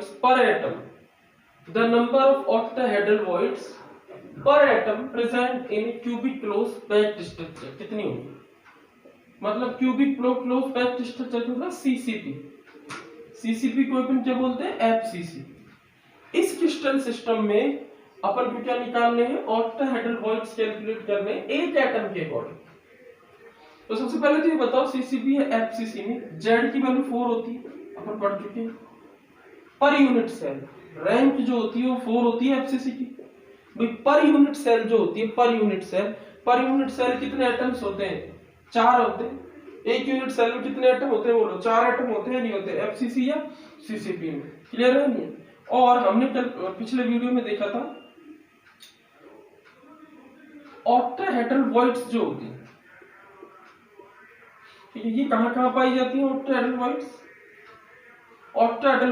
voids per atom, the number of octahedral voids per atom present in cubic close packed structure कितनी होगी? मतलब cubic close packed structure होगा CCP. CCP को अपन क्या बोलते हैं? एफसीसी। इस क्रिस्टल सिस्टम में अपन को क्या निकालने हैं? ऑक्टाहेड्रल वॉइड्स कैलकुलेट करने एक एटम के अकॉर्डिंग। तो सबसे पहले तो ये बताओ सीसीपी है एफसीसी में जेड की वैल्यू 4 होती है, अपन पढ़ चुके हैं। पर यूनिट सेल रैंक जो होती है वो 4 होती है एफसीसी की। भाई पर यूनिट सेल जो होती है, पर यूनिट सेल कितने एटम्स होते हैं? 4 होते हैं। एक यूनिट सेल में कितने एटम होते हैं? बोलो 4 एटम होते हैं, नहीं होते? एफसीसी या सीसीपी में। क्लियर है नहीं? और हमने कल पिछले वीडियो में देखा था ऑक्टाहेड्रल वॉइड्स जो होती है, ठीक है, ये कहां पाई जाती है? ऑक्टाहेड्रल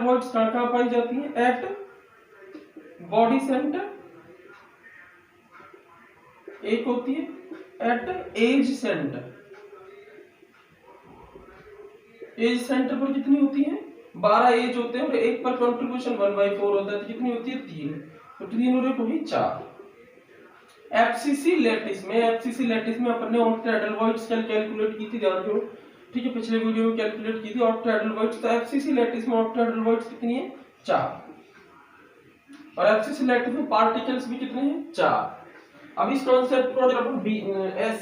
वॉइड्स कहां पाई जाती है? एट बॉडी सेंटर, एक होती है at edge center. Edge center पर कितनी होती है? 12 एज होते हैं और एक पर कंट्रीब्यूशन 1/4 होता है, तो कितनी होती है? 3। तो 3 और 1 होगी 4। एफसीसी लैटिस में अपन ने ऑक्टाहेड्रल वॉइड्स कैलकुलेट की थी, ध्यान रखो, ठीक है, पिछले वीडियो में कैलकुलेट की थी ऑक्टाहेड्रल वॉइड्स। तो एफसीसी लैटिस में ऑक्टाहेड्रल वॉइड्स कितनी है? 4। और एफसीसी लैटिस में पार्टिकल्स भी कितने हैं? 4। अब इस कॉन्सेप्ट को अगर अपन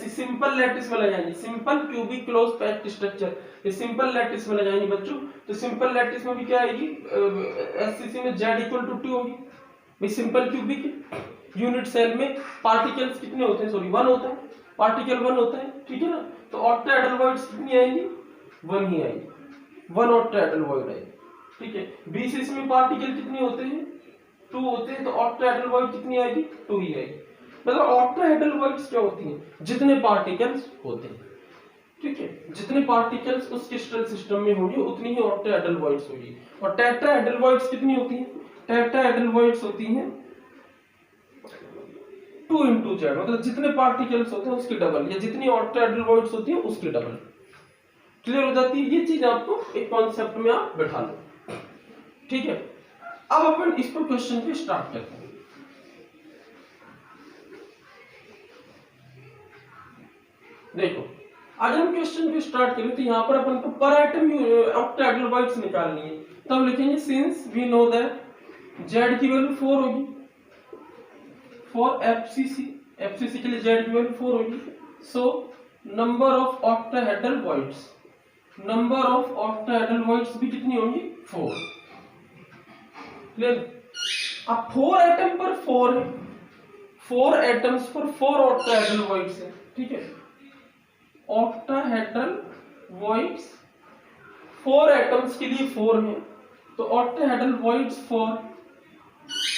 सिंपल लैटिस में ले जाएंगे, simple cubic close packed structure, ये सिंपल लैटिस में ले जाएंगे बच्चों, तो सिंपल लैटिस में भी क्या आएगी? एससीसी में z = 2 होगी। भाई सिंपल क्यूबिक यूनिट सेल में पार्टिकल्स कितने होते हैं? सॉरी 1 होता है, पार्टिकल 1 होता है, ठीक है ना? तो ऑक्टाहेड्रल वॉइड्स कितनी आएंगी? 1 ही आएगी, 1 ऑक्टाहेड्रल वॉइड आएगी, ठीक है। बीसीसी में पार्टिकल कितने होते हैं? 2 होते हैं, तो ऑक्टाहेड्रल वॉइड कितनी आएगी? 2 ही आएगी। मतलब ऑक्टाहेड्रल वॉइड्स क्या होती हैं? जितने पार्टिकल्स होते हैं, ठीक है, जितने पार्टिकल्स उस क्रिस्टल सिस्टम में होंगे उतनी ही ऑक्टाहेड्रल वॉइड्स होगी। और टेट्राहेड्रल वॉइड्स कितनी होती हैं? टेट्राहेड्रल वॉइड्स होती हैं 2 × z, मतलब जितने पार्टिकल्स होते हैं उसके डबल, या जितनी ऑक्टाहेड्रल वॉइड्स होती हैं उसके डबल। क्लियर हो जाती है ये चीज? आपको एक कॉन्सेप्ट में आप बैठा लो, ठीक है। अब अपन इस पर क्वेश्चन पे स्टार्ट करते हैं। देखो आज हम क्वेश्चन को स्टार्ट करें तो यहाँ पर अपन को पर एटम ऑक्टाहेड्रल वॉइड्स निकालनी है, तब लिखेंगे since we know that z की वैल्यू 4 होगी फॉर एफसीसी के लिए z की वैल्यू 4 होगी, so number of octahedral voids भी कितनी होंगी? 4। क्लियर? अब 4 एटम पर 4 है, 4 एटम्स पर 4 ऑक्टाहेड्रल वॉइड्स है, ठीक है। ऑक्टाहेड्रल वॉइड्स 4 एटम्स के लिए 4 है, तो ऑक्टाहेड्रल वॉइड्स फॉर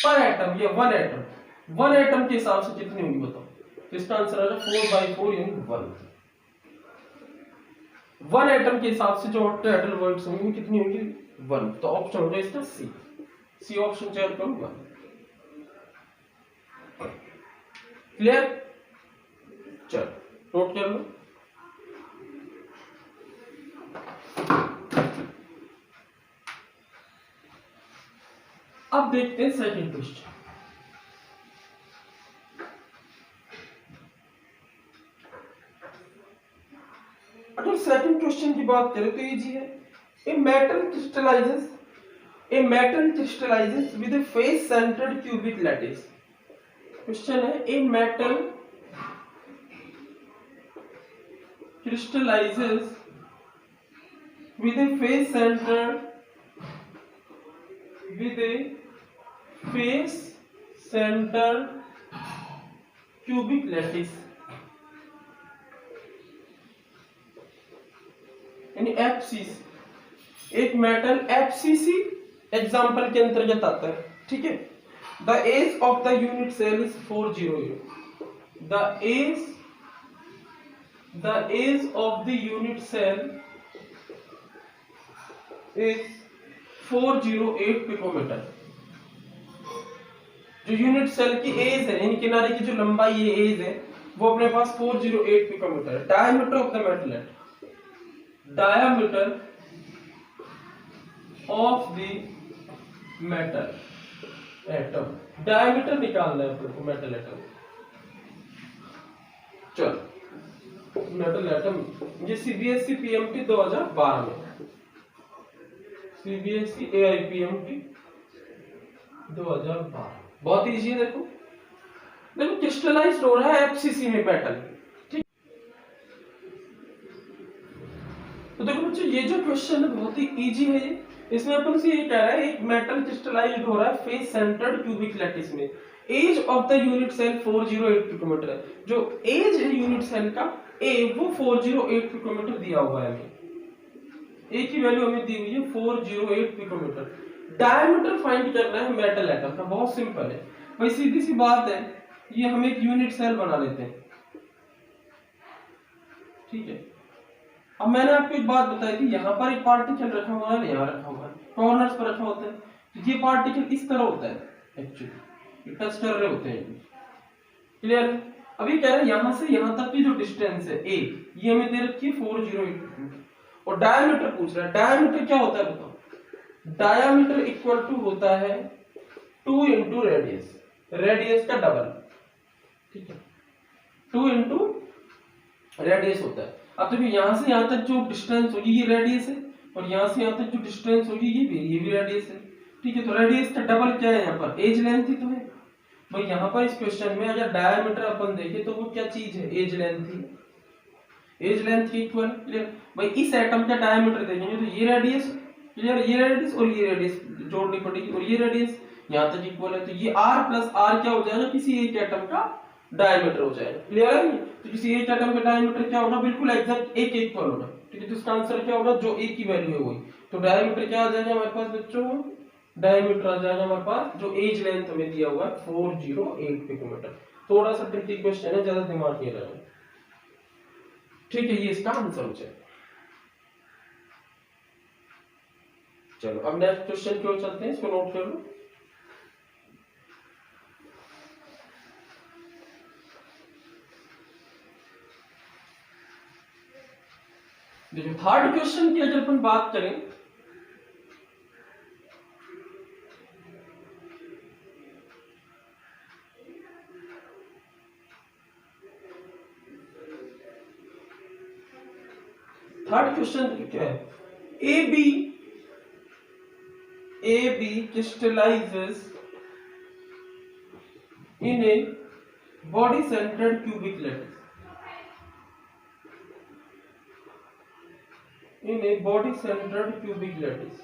पर एटम या 1 एटम के हिसाब से कितनी होंगी बताओ? तो इसका आंसर आ जाएगा 4/4 यानी 1 एटम के हिसाब से जो ऑक्टाहेड्रल वॉइड्स होंगी वो कितनी होंगी? 1। तो ऑप्शन हो जाएगा इसका सी ऑप्शन चेक करो 1। क्लियर? चलो नोट कर लो। अब देखते हैं सेकंड क्वेश्चन। अगर सेकंड क्वेश्चन की बात करें तो इजी है। A metal crystallizes with a face centered cubic lattice। Question है a metal crystallizes with a face centered cubic lattice यानी एफसीसी, एक मेटल एफसीसी एग्जांपल के अंतर्गत आता है, ठीक है। The edge of the unit cell is 400। The edge of the unit cell is 408 picometer. जो यूनिट सेल की एज है यानी किनारे की जो लंबाई ये एज है वो अपने पास 408 picometer. Diameter of the metal, diameter of the metal atom, diameter निकालना है अपने को मेटल एटम। चलो मेटल एटम, ये सीबीएसई पीएमटी 2012 में, सीबीएसई एआईपीएमटी 2012, बहुत इजी है। देखो देखो क्रिस्टलाइज्ड हो रहा है एफसीसी में मेटल, ठीक। तो देखो बच्चों ये जो क्वेश्चन है बहुत ही इजी है ये। इसमें अपन से ये कह रहा है एक मेटल क्रिस्टलाइज्ड हो रहा है फेस सेंटर्ड क्यूबिक लैटिस में, edge of the unit cell 408 picometer है। जो एज है यूनिट सेल का ए वो 408 पिकोमीटर दिया हुआ है, ए की वैल्यू हमें दी हुई है 408 पिकोमीटर। डायमीटर फाइंड करना है मेटल एटम का, बहुत सिंपल है भाई, सीधी सी बात है। ये हम एक यूनिट सेल बना लेते हैं, ठीक है। अब मैंने आपको एक बात बताई थी, यहाँ पर एक पार्टिकल रखा हुआ है, यहाँ रखा हुआ है, कॉर्नर्स पर रखा होता है, तो ये पार्टिकल इस तरह होता है एक्चुअली, टच कर रहे होते हैं, क्लियर। अभी कह रहे हैं यहाँ से यहाँ तक की जो डिस्टेंस है ए, ये हमें दे रखी है 408 और डायमीटर पूछ रहा है। डायमीटर क्या होता है बताओ? डायमीटर इक्वल टू होता है 2 इंटू रेडियस, रेडियस का डबल, ठीक है, 2 इंटू रेडियस होता है। अब देखो यहाँ से यहाँ तक जो डिस्टेंस होगी ये रेडियस है, और यहाँ से यहाँ तक जो डिस्टेंस होगी ये भी रेडियस है, ठीक है। तो रेडियस का डबल क्या है यहाँ पर? एज लेंथ ही तो है भाई। यहाँ पर इस क्वेश्चन में अगर डायमीटर अपन देखें तो वो क्या चीज है? एज लेंथ ही, एज लेंथ के इक्वल, क्लियर भाई। इस एटम का डायमीटर देखेंगे तो ये रेडियस, क्लियर, ये रेडियस और ये रेडियस जोड़नी पड़ेगी, और ये रेडियस यहाँ तक इक्वल है, तो ये r प्लस r क्या हो जाएगा? किसी एक एटम का डायमीटर हो जाएगा, क्लियर है। तो किसी एक एटम का डायमीटर क्या होगा? बिल्कुल एग्जैक्ट एक इक्वल होगा, ठीक है। तो इसका आंसर क्या होगा? जो एक की वैल्यू है वही। तो डायमीटर क्या आ जाएगा हमारे पास बच्चों? डायमीटर आ जाएगा हमारे पास, जो एज लेंथ हमें दिया हुआ है 408 पिकोमीटर। थोड़ा सा ट्रिकी क्वेश्चन है, ज्यादा दिमाग नहीं लगाना, ठीक है। ये इसका आंसर हो जाएगा। चलो अब नेक्स्ट क्वेश्चन की ओर चलते हैं, इसको नोट कर लो। देखो थर्ड क्वेश्चन की अगर अपन बात करें, थर्ड क्वेश्चन क्या है? AB crystallizes in a body centered cubic lattice, in a body centered cubic lattice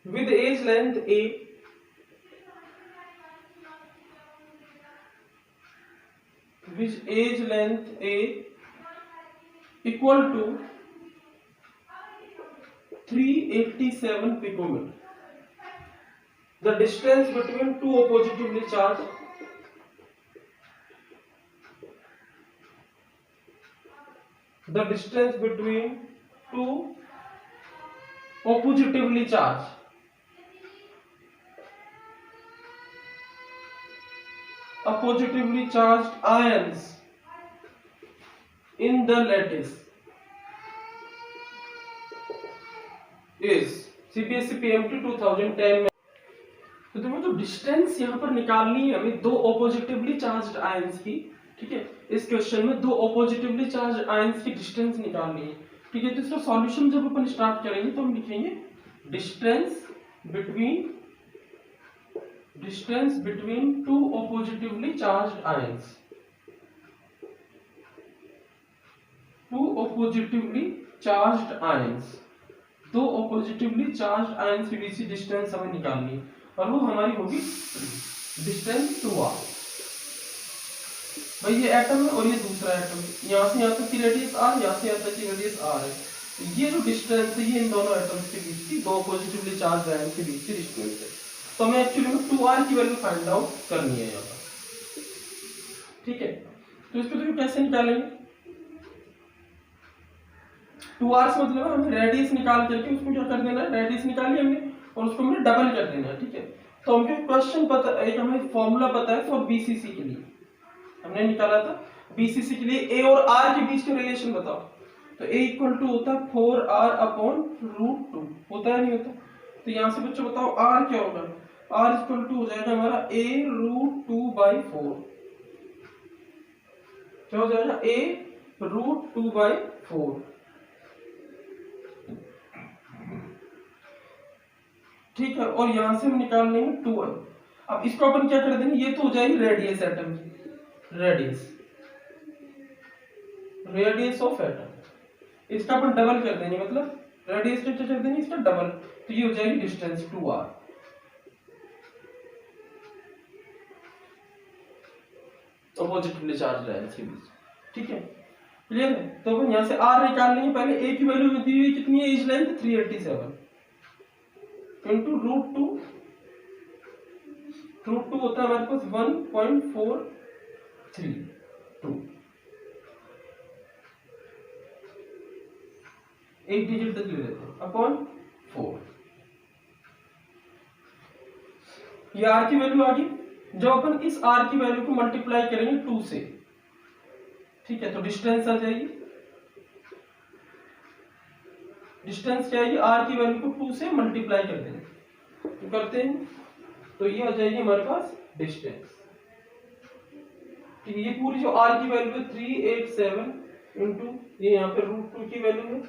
with edge length A, which edge length A equal to 387 picometer. The distance between two oppositively charged oppositively charged ions in the lattice is CBSE PMT 2010 में। तो देखो जो distance यहाँ पर निकालनी है हमें, दो ऑपोजिटिवली चार्ज्ड आयंस की, ठीक है। इस क्वेश्चन में दो ऑपोजिटिवली चार्ज्ड आयंस की डिस्टेंस निकालनी है, ठीक है। तो इसका सॉल्यूशन जब अपन स्टार्ट करेंगे तो हम लिखेंगे distance between two oppositely charged ions, two oppositely charged ions, दो ऑपोजिटिवली चार्ज्ड आयंस के बीच की डिस्टेंस हमें निकालनी है, और वो हमारी होगी डिस्टेंस 2r। भाई ये एटम है और ये दूसरा एटम है, यहाँ से यहाँ तक की रेडियस r, यहाँ से यहाँ तक की रेडियस r है। तो ये जो डिस्टेंस है ये इन दोनों एटम्स के बीच की, दो पॉजिटिवली चार्ज आयंस के बीच की डिस्टेंस है। तो हमें एक्चुअली में 2r की वैल्यू फाइंड आउट करनी है यहाँ पर, ठीक है। तो इसको देखो कैसे निकालेंगे। 2r से मतलब हमें रेडियस निकाल करके उसको क्या कर देना है, रेडियस निकाली हमने और उसको हमें डबल कर देना है, ठीक है। तो हमको क्वेश्चन पता, एक हमें फॉर्मूला पता है फॉर बीसीसी के लिए, हमने निकाला था बीसीसी के लिए ए और आर के बीच का रिलेशन बताओ, तो ए इक्वल टू होता है 4r अपॉन रूट 2, होता है नहीं होता? तो यहाँ से बच्चों बताओ आर क्या होगा, आर इक्वल टू हो जाएगा हमारा a रूट 2/4, क्या हो जाएगा a रूट 2/4। ठीक है, और यहां से हम निकाल लेंगे 2i। अब इसको अपन क्या कर देंगे, ये तो हो जाएगी रेडियस एटम की, रेडियस ऑफ एटम, इसका अपन डबल कर देंगे, मतलब रेडियस को क्या कर देंगे इसका डबल, तो ये हो जाएगी डिस्टेंस 2r। तो पॉजिटिवली चार्ज रहेगा इसके बीच, ठीक है, क्लियर है? तो अपन यहां से r निकाल लेंगे, पहले a की वैल्यू दी हुई कितनी है, एज लेंथ 387 इंटू रूट 2 होता है हमारे पास 1.432, एक डिजिट तक ले लेते हैं, अपॉन 4। ये r की वैल्यू आ गई। जब अपन इस r की वैल्यू को मल्टीप्लाई करेंगे 2 से, ठीक है, तो डिस्टेंस आ जाएगी, डिस्टेंस क्या आएगी, r की वैल्यू को 2 से मल्टीप्लाई कर देंगे, तो करते हैं, तो ये आ जाएगी हमारे पास डिस्टेंस, ठीक है। ये पूरी जो r की वैल्यू है 387 इंटू ये यहाँ पे रूट 2 की वैल्यू है,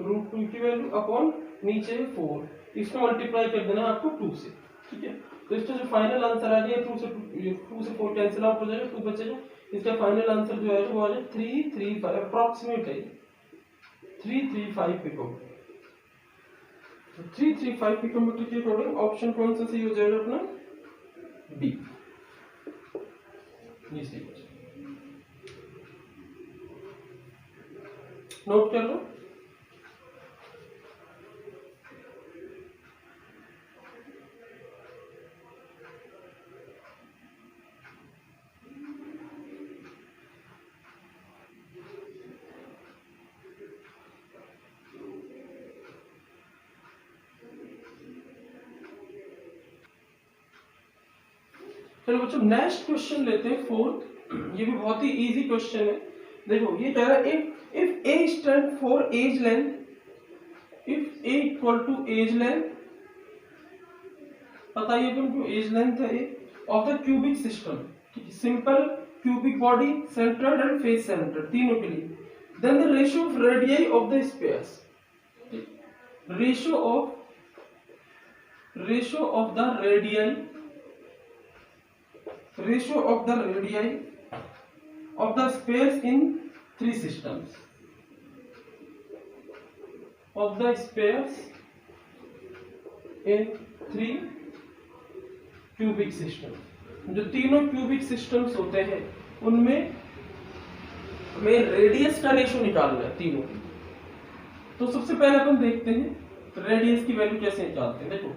रूट 2 की वैल्यू अपॉन नीचे 4, इसको मल्टीप्लाई कर देना है आपको 2 से, ठीक है। तो इसका जो फाइनल आंसर आ गया 2 से 4 कैंसिल आउट हो जाएगा, 2 बचेगा, इसका फाइनल आंसर जो है वो आ जाएगा 335, अप्रॉक्सीमेट है 335 पिकोमीटर। 335 पिकोमीटर के अकॉर्डिंग ऑप्शन कौन सा सही हो जाएगा अपना, बी, ये सही हो जाएगा। नोट कर लो। चलो बच्चों नेक्स्ट क्वेश्चन लेते हैं, फोर्थ, ये भी बहुत ही इजी क्वेश्चन है। देखो ये कह रहा है if a stand for edge length, if a equal to edge length, बताइए अपन जो एज लेंथ है of the cubic system, simple cubic body centered and face centered, तीनों के लिए, then the ratio of radii of the spheres, ratio of the radii of the spares in three systems, of the spares in three cubic systems, जो तीनों cubic systems होते हैं उनमें हमें radius का रेशियो निकालना है तीनों की। तो सबसे पहले अपन देखते हैं रेडियस की वैल्यू कैसे निकालते हैं। देखो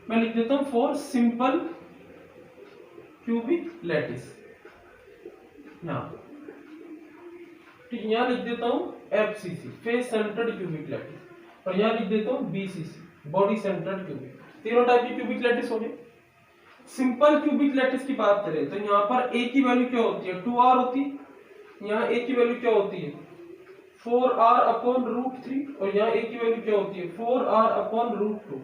मैं लिख देता हूं फॉर सिंपल क्यूबिक लैटिस, ठीक है, यहां लिख देता हूं FCC face centred cubic lattice, और यहां लिख देता हूं BCC बॉडी सेंटर्ड क्यूबिक। तीनों टाइप की क्यूबिक लैटिस हो गए। सिंपल क्यूबिक लैटिस की बात करें तो यहां पर a की वैल्यू क्या होती है, 2r होती है, यहां a की वैल्यू क्या होती है 4r अपॉन रूट 3, और यहां a की वैल्यू क्या होती है 4r अपॉन रूट 2।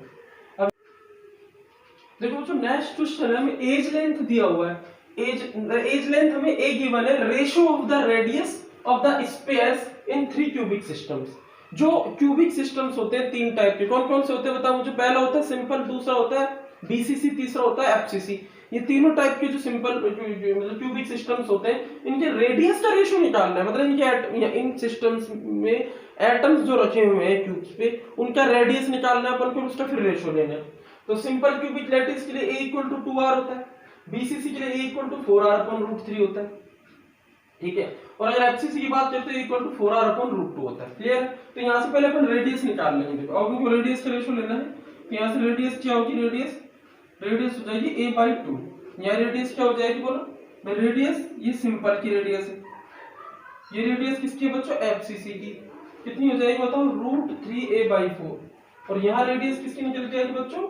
देखो जो नेक्स्ट क्वेश्चन है हमें एज लेंथ दिया हुआ है, एज लेंथ हमें a गिवन है, ratio of the radius of the spheres in three cubic systems. जो क्यूबिक सिस्टम्स होते हैं तीन टाइप के, कौन कौन से होते हैं बताओ मुझे। पहला होता है सिंपल, दूसरा होता है BCC, तीसरा होता है FCC। ये तीनों टाइप के जो सिंपल मतलब क्यूबिक सिस्टम्स होते हैं इनके रेडियस का रेशियो निकालना है, मतलब इनके इन सिस्टम्स में एटम्स जो रखे हुए हैं क्यूब्स पे उनका रेडियस निकालना है अपन को, उसका फिर रेशियो लेना है। तो सिंपल क्यूबिक लैटिस के लिए a इक्वल टू 2r होता है, BCC के लिए a equal to 4r upon root 3 होता है, ठीक है, और अगर FCC की बात करते हैं equal to 4r upon root 2 होता है। क्लियर? तो यहां से पहले अपन रेडियस निकाल लेंगे। देखो अब हमको रेडियस का रेशियो लेना है, तो यहां से रेडियस क्या होगी, रेडियस हो जाएगी a/2। यहां रेडियस क्या हो जाएगी बोलो, रेडियस ये सिंपल की रेडियस है, ये रेडियस किसकी है बच्चों FCC की, कितनी हो जाएगी बताओ रूट 3a/4, और यहाँ रेडियस किसकी निकल के आएगी बच्चों,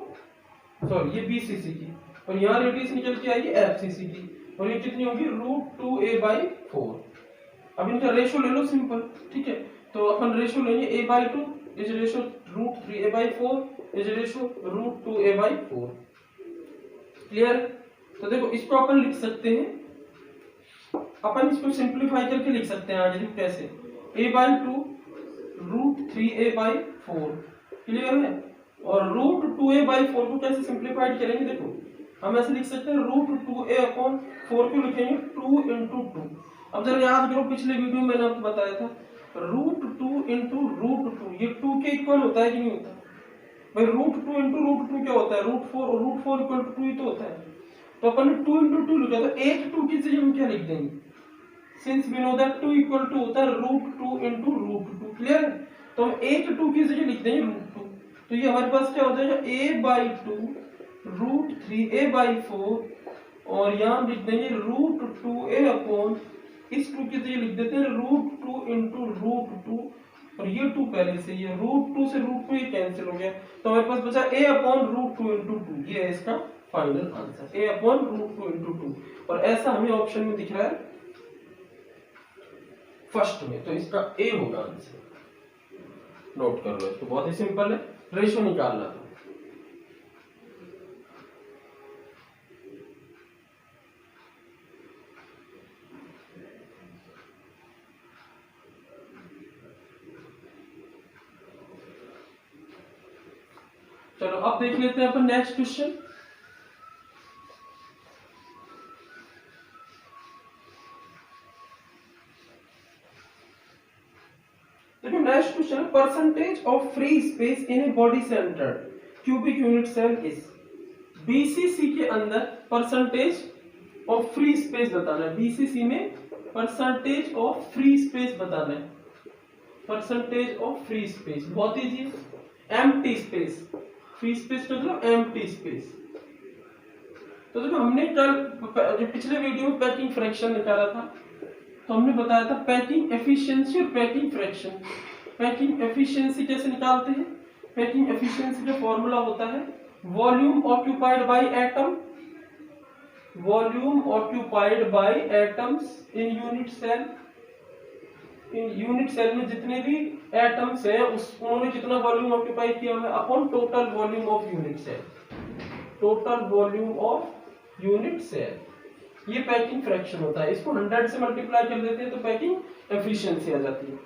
सॉरी ये BCC की, और यहाँ रेडियस निकल के आएगी FCC की। और ये कितनी होगी √2a/4। अब इनका रेशो ले लो सिंपल, ठीक है। तो अपन रेशो लेंगे a/2 is ratio √3a/4 is ratio √2a/4। Clear? तो देखो इसको अपन लिख सकते हैं, अपन इसको सिंप्लीफाई करके लिख सकते हैं आगे। देखो कैसे, a/2 √3a/4। क्लियर है? और √2a/4 को कैसे सिंप्लीफाइड करेंगे, देखो हम ऐसे लिख सकते हैं √2a/4 को लिखेंगे 2 × 2। अब जरा याद करो, पिछले वीडियो में मैंने आपको बताया था √2 × √2 ये 2 के इक्वल होता है कि नहीं होता भाई? √2 × √2 क्या होता है? √4 और √4 = 2 ही तो होता है। तो अपन ने 2 × 2 लिखा, तो एक 2 की जगह हम क्या लिख देंगे, सिंस वी नो दैट 2 = 2 होता है √2 × √2। क्लियर? तो हम एक 2 की जगह लिख देंगे √2। तो ये हमारे पास क्या हो जाएगा a/2 √3a/4 और यहाँ लिख देंगे √2a/ इस 2 की जगह लिख देते हैं √2 × √2 और ये 2 पहले से, ये √2 से √2 ये कैंसिल हो गया, तो हमारे पास बचा a/√2 × 2। ये है इसका फाइनल आंसर, a/√2 × 2। और ऐसा हमें ऑप्शन में दिख रहा है फर्स्ट में, तो इसका ए होगा आंसर। नोट कर लो इसको, बहुत ही सिंपल है, रेशो निकालना था। चलो अब देख लेते हैं अपन नेक्स्ट क्वेश्चन। देखो next question, percentage of free space in a body centered cubic unit cell is. BCC के अंदर परसेंटेज ऑफ फ्री स्पेस बताना है। बीसीसी में परसेंटेज ऑफ फ्री स्पेस बताना है। परसेंटेज ऑफ फ्री स्पेस बहुत इजी है, एम्प्टी स्पेस। फ्री स्पेस मतलब एम्प्टी स्पेस। तो देखो हमने कल जो पिछले वीडियो में पैकिंग फ्रैक्शन निकाला था, तो हमने बताया था पैकिंग एफिशिएंसी और पैकिंग फ्रैक्शन। पैकिंग एफिशिएंसी कैसे निकालते हैं? पैकिंग एफिशिएंसी का फॉर्मूला होता है volume occupied by atom, volume occupied by atoms in unit cell. In unit cell में जितने भी एटम्स हैं उन्होंने जितना वॉल्यूम ऑक्यूपाई किया है upon total volume of unit cell, total volume of unit cell. ये पैकिंग फ्रैक्शन होता है। इसको 100 से मल्टीप्लाई कर देते हैं तो पैकिंग एफिशिएंसी आ जाती है।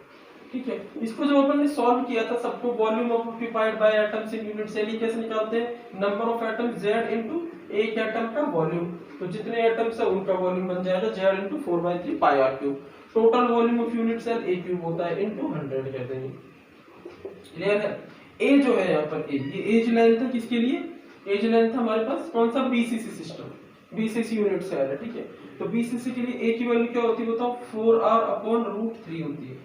ठीक है, इसको जब अपन ने सॉल्व किया था सबको, volume occupied by atoms in unit cell, ये कैसे निकालते हैं? Number of atoms z into एक एटम का वॉल्यूम, तो जितने एटम्स है उनका वॉल्यूम बन जाएगा z into 4/3 pi r cube. Total volume of unit cell a cube होता है इनटू 100 कर देंगे। क्लियर है? a जो है यहाँ पर a, ये एज लेंथ है किसके लिए? एज लेंथ हमारे पास कौन सा? BCC system, BCC unit cell है। ठीक है, तो बीसीसी के लिए a की वैल्यू क्या होती है बताओ? 4r/√3 होती है।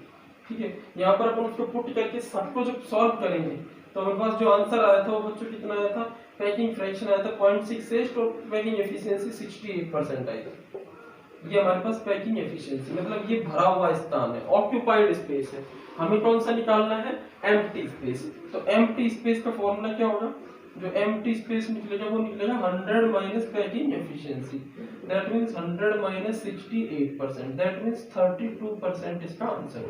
ठीक है, यहाँ पर अपन उसको पुट करके सबको जब सॉल्व करेंगे तो हमारे पास जो आंसर आया था वो बच्चों कितना आया था? पैकिंग फ्रैक्शन आया था 0.68 और पैकिंग एफिशिएंसी 68% आई थी। ये हमारे पास पैकिंग एफिशिएंसी मतलब ये भरा हुआ स्थान है, ऑक्यूपाइड स्पेस है। हमें कौन सा निकालना है? Empty space. तो एम्प्टी स्पेस का फॉर्मूला क्या होगा? जो एम्प्टी स्पेस निकलेगा वो निकलेगा 100 minus packing efficiency, that means 100 minus 68%, that means 32% इसका आंसर है।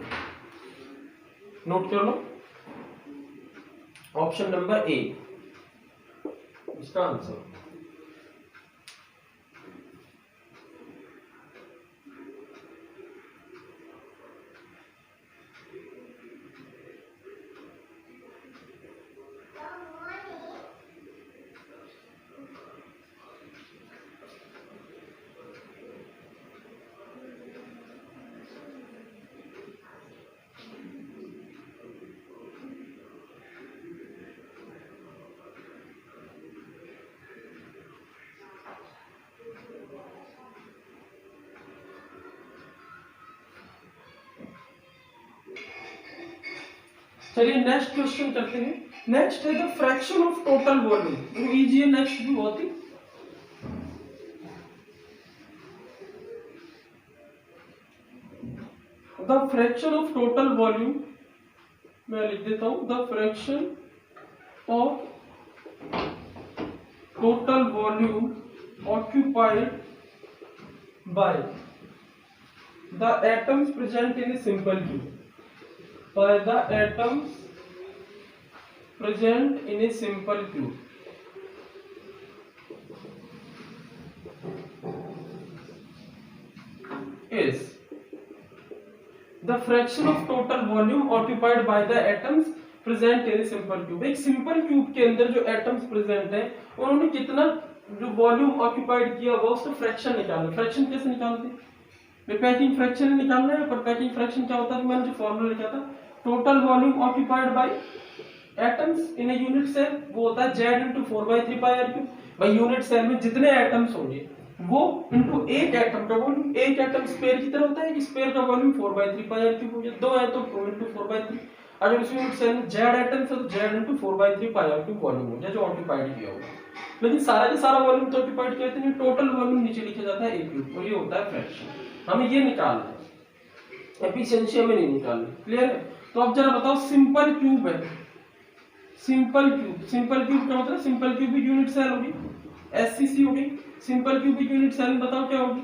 नोट कर लो, ऑप्शन नंबर ए इसका आंसर। चलिए नेक्स्ट क्वेश्चन करते हैं। नेक्स्ट है the fraction of total volume. वो इजी है, नेक्स्ट भी बहुत ही। The fraction of total volume, मैं लिख देता हूं, the fraction of total volume occupied by the atoms present in a simple cube, by the atoms present in a simple cube is the fraction of total volume occupied by the atoms present in a simple cube। एक simple cube के अंदर जो atoms present है उन्होंने कितना जो volume occupied किया हुआ उसका फ्रैक्शन निकालना। फ्रैक्शन कैसे निकालते हैं? पैकिंग फ्रैक्शन निकालना है। पर पैकिंग फ्रैक्शन क्या होता है? मैंने जो फॉर्मूला लिखा था, total volume occupied by atoms in a unit cell, वो होता है Z into 4/3πr3। भाई यूनिट सेल में जितने एटम्स होंगे वो इनटू एक एटम का वॉल्यूम। एक एटम स्फीयर की तरह होता है कि स्फीयर का वॉल्यूम 4/3πr3 हो गया। दो है तो 2 into 4/3। अगर उस यूनिट सेल में Z एटम्स है तो Z into 4/3πr3 वॉल्यूम हो गया जो ऑक्यूपाइड किया होगा। लेकिन सारा का सारा वॉल्यूम तो ऑक्यूपाइड किया नहीं, टोटल वॉल्यूम नीचे लिखा जाता है एक क्यूब, और ये होता है फ्रैक्शन। हमें ये निकालना है, एफिशिएंसी हमें नहीं निकालनी। क्लियर है? तो अब जरा बताओ, सिंपल क्यूब है, सिंपल क्यूब, सिंपल क्यूब का मतलब सिंपल क्यूबिक यूनिट सेल होगी, एससीसी होगी। सिंपल क्यूबिक यूनिट सेल बताओ क्या होगी?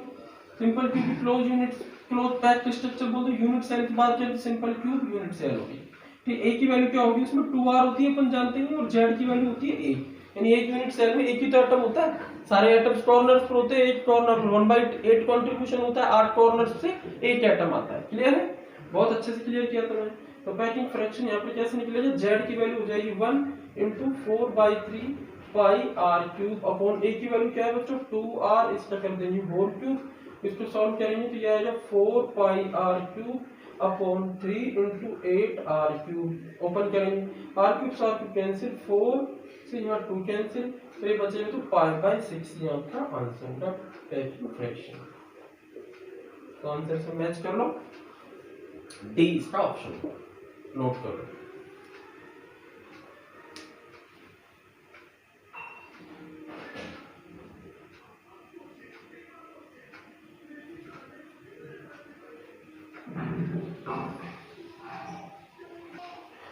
Simple cubic close unit, close packed structure बोलते हैं। यूनिट सेल की बात करें तो सिंपल क्यूब यूनिट सेल होगी। ठीक, ए की वैल्यू क्या होगी? उसमें 2r होती है, अपन जानते हैं, और z की वैल्यू होती है 1। यानी एक यूनिट सेल में एक ही तो एटम होता है, सारे एटम्स कॉर्नर्स पर होते हैं, एक कॉर्नर 1/8 कंट्रीब्यूशन होता है, 8 कॉर्नर्स से एक एटम आता है। क्लियर है? बहुत अच्छे से क्लियर किया तुमने। तो पैकिंग फ्रैक्शन यहाँ पे कैसे निकलेगा? z की वैल्यू हो जाएगी 1 into 4/3πr³ अपॉन a की वैल्यू क्या है बच्चों? 2r। इसका कर देंगे होल क्यूब, इसको सॉल्व करेंगे तो ये आएगा 4πr³ upon 3 into 8r³। Open करेंगे, r³ से r³ कैंसिल, 4 से यहाँ 2 कैंसिल, तो ये बचेगा तो π/6 ये आपका आंसर का पैकिंग फ्रैक्शन। तो आंसर से मैच कर लो, डी इसका ऑप्शन नोट करो।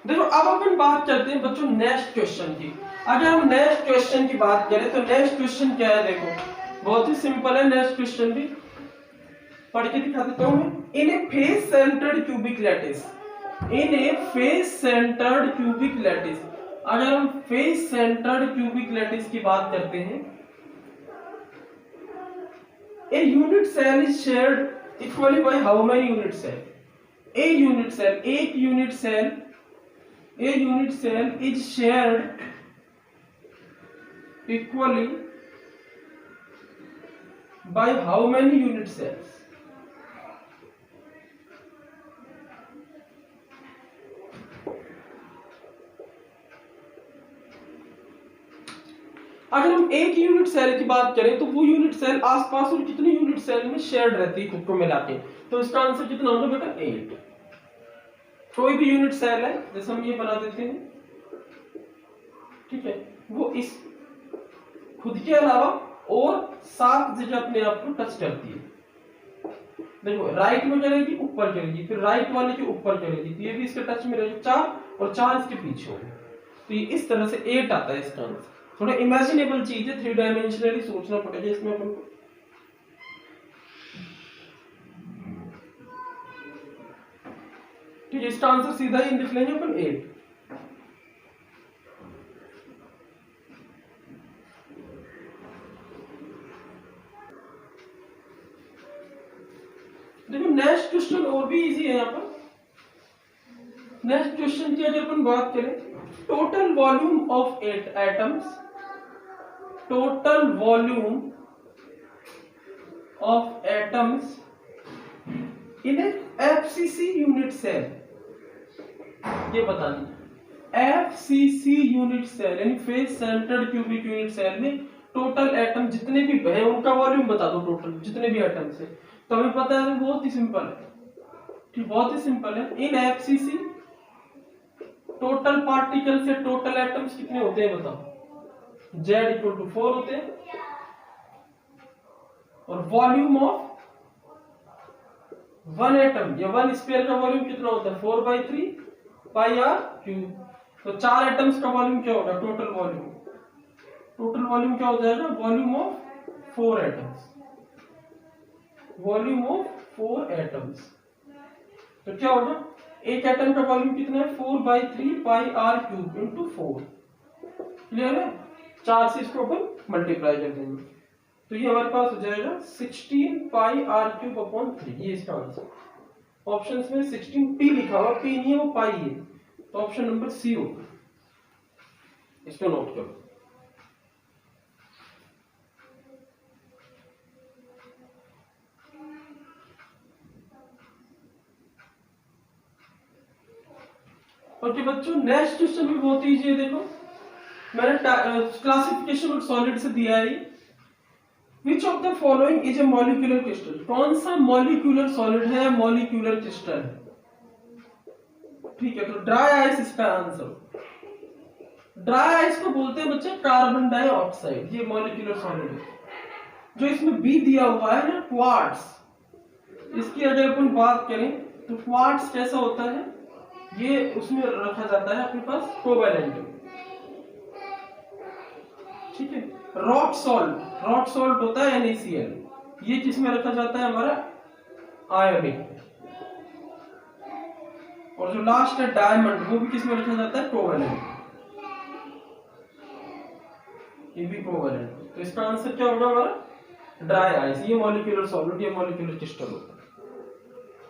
देखो अब अपन बात करते हैं बच्चों नेक्स्ट क्वेश्चन की। अगर हम नेक्स्ट क्वेश्चन की बात करें तो नेक्स्ट क्वेश्चन क्या है? देखो बहुत ही सिंपल है, नेक्स्ट क्वेश्चन भी पढ़ के दिखा देता हूं मैं। इन ए फेस सेंटर्ड क्यूबिक लैटिस, इन ए फेस सेंटर्ड क्यूबिक लैटिस, अगर हम फेस सेंटर्ड क्यूबिक लैटिस की बात करते हैं, a unit cell is shared equally by how many unit cell? A unit cell, एक unit cell, a unit cell is shared equally by how many unit cells? अगर हम एक unit cell की बात करें तो वो यूनिट सेल आसपास और कितने यूनिट सेल में शेयर्ड रहती है खुद को मिला के, तो इसका आंसर कितना होगा बेटा? 8। कोई भी यूनिट सेल है, जैसे हम ये बना देते हैं, ठीक है, वो इस खुद के अलावा और 7 जगह अपने आप को टच करती है। देखो राइट में करेगी, ऊपर करेगी, फिर राइट वाले के ऊपर करेगी, तो ये भी इसके टच में रहेगी 4, और 4 इसके पीछे होगी, तो ये इस तरह से 8 आता है इसका आंसर। थोड़ा इमेजिनेबल चीज है, 3 डायमेंशनली सोचना पड़ेगा इसमें अपन को। ठीक है, इसका आंसर सीधा ही लिख लेंगे अपन 8। देखो नेक्स्ट क्वेश्चन और भी इजी है यहाँ पर। नेक्स्ट क्वेश्चन की अगर अपन बात करें, total volume of 8 atoms, total volume of atoms in FCC unit cell, ये बता दी। एफसीसी यूनिट सेल यानी face centred cubic unit cell में टोटल एटम जितने भी हैं उनका वॉल्यूम बता दो, टोटल जितने भी एटम्स है। तो हमें पता है बहुत ही सिंपल है, ठीक, बहुत ही सिंपल है। इन एफसीसी टोटल पार्टिकल से टोटल एटम्स कितने होते हैं बताओ? Z इक्वल टू 4 होते हैं, और वॉल्यूम ऑफ 1 एटम या 1 स्फीयर का वॉल्यूम कितना होता है? 4/3πr³। तो 4 एटम्स का वॉल्यूम क्या होगा? टोटल वॉल्यूम, टोटल वॉल्यूम क्या हो जाएगा? Volume of 4 atoms. Volume of 4 atoms. तो क्या होगा, एक एटम का वॉल्यूम कितना है 4/3 पाई आर क्यूब इंटू 4। क्लियर है, 4 से इसको अपन मल्टीप्लाई कर देंगे तो ये हमारे पास हो जाएगा 16 पाई आर क्यूब अपॉन 3। ये इसका आंसर। ऑप्शंस में 16 पी लिखा हुआ, पी नहीं है वो पाई है, तो ऑप्शन नंबर सी होगा। इसको नोट करो। ओके बच्चों, नेक्स्ट क्वेश्चन भी बहुत इजी है। देखो मैंने क्लासिफिकेशन ऑफ सॉलिड से दिया है। Which of the following is a molecular crystal? कौन सा मॉलिक्यूलर सॉलिड है, मॉलिक्यूलर क्रिस्टल है? ठीक है, तो ड्राई आइस इसका आंसर। ड्राई आइस को बोलते हैं बच्चे कार्बन डाइऑक्साइड। ये मॉलिक्यूलर सॉलिड है। जो इसमें बी दिया हुआ है ना क्वार्ट्स, इसकी अगर अपन बात करें तो क्वार्ट्स कैसा होता है, ये उसमें रखा जाता है अपने पास कोवैलेंट में। ठीक है, रॉक सॉल्ट होता है NaCl, ये किसमें रखा जाता है हमारा आयोनिक। और जो लास्ट है डायमंड, वो भी किसमें रखा जाता है कोवैलेंट, ये भी कोवैलेंट। तो इसका आंसर क्या होगा हमारा ड्राई आइस। ये मॉलिक्यूलर सॉलिड, ये मॉलिक्यूलर क्रिस्टल होता है।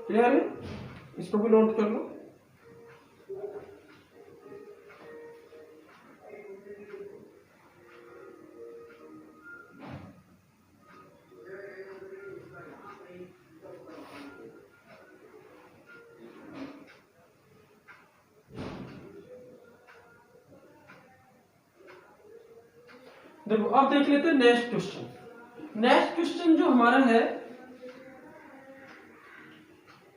क्लियर है, इसको भी नोट कर लो। देखो अब देख लेते हैं नेक्स्ट क्वेश्चन। नेक्स्ट क्वेश्चन जो हमारा है,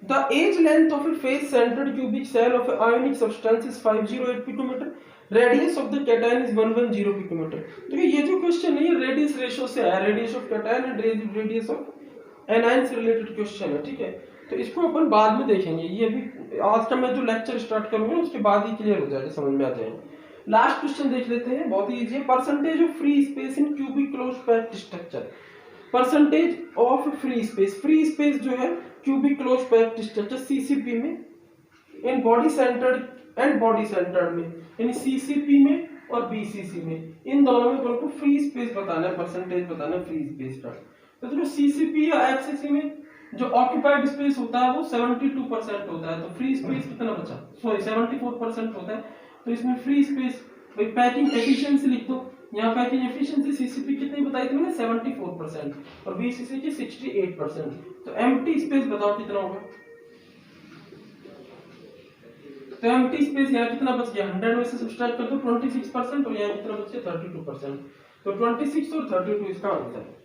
the edge length of a face centred cubic cell of ionic substance is 508 picometre, radius of the cation is 110 picometre. तो ये जो क्वेश्चन है ये रेडियस रेशियो से है, radius of cation and radius of anion से रिलेटेड क्वेश्चन है। ठीक है, तो इसको अपन बाद में देखेंगे। ये अभी आज का मैं जो लेक्चर स्टार्ट करूंगा उसके बाद ही क्लियर हो जाएगा, समझ में आ जाएगा। लास्ट क्वेश्चन देख लेते हैं, बहुत ही इजी है। Percentage of free space in cubic closed packed structure. Percentage of free space जो है cubic closed packed structure CCP में, in body centered and body centred में, यानी CCP में और BCC में, इन दोनों में आपको फ्री स्पेस बताना है, परसेंटेज बताना है फ्री स्पेस का। तो जो CCP या FCC में जो ऑक्यूपाइड स्पेस होता है वो 72% होता है, तो फ्री स्पेस कितना बचा, सॉरी 74% होता है। तो इसमें फ्री स्पेस, पैकिंग एफिशिएंसी लिख दो। यहाँ पैकिंग एफिशिएंसी CCP कितनी बताई थी मैंने 74% और BCC की 68%। तो एम्प्टी स्पेस बताओ कितना होगा। तो एम्प्टी स्पेस यहाँ कितना बच गया, 100 में से सब्ट्रैक्ट कर दो 26% और यहाँ कितना बच गया 32%। तो 26 और 32 इसका आंसर है,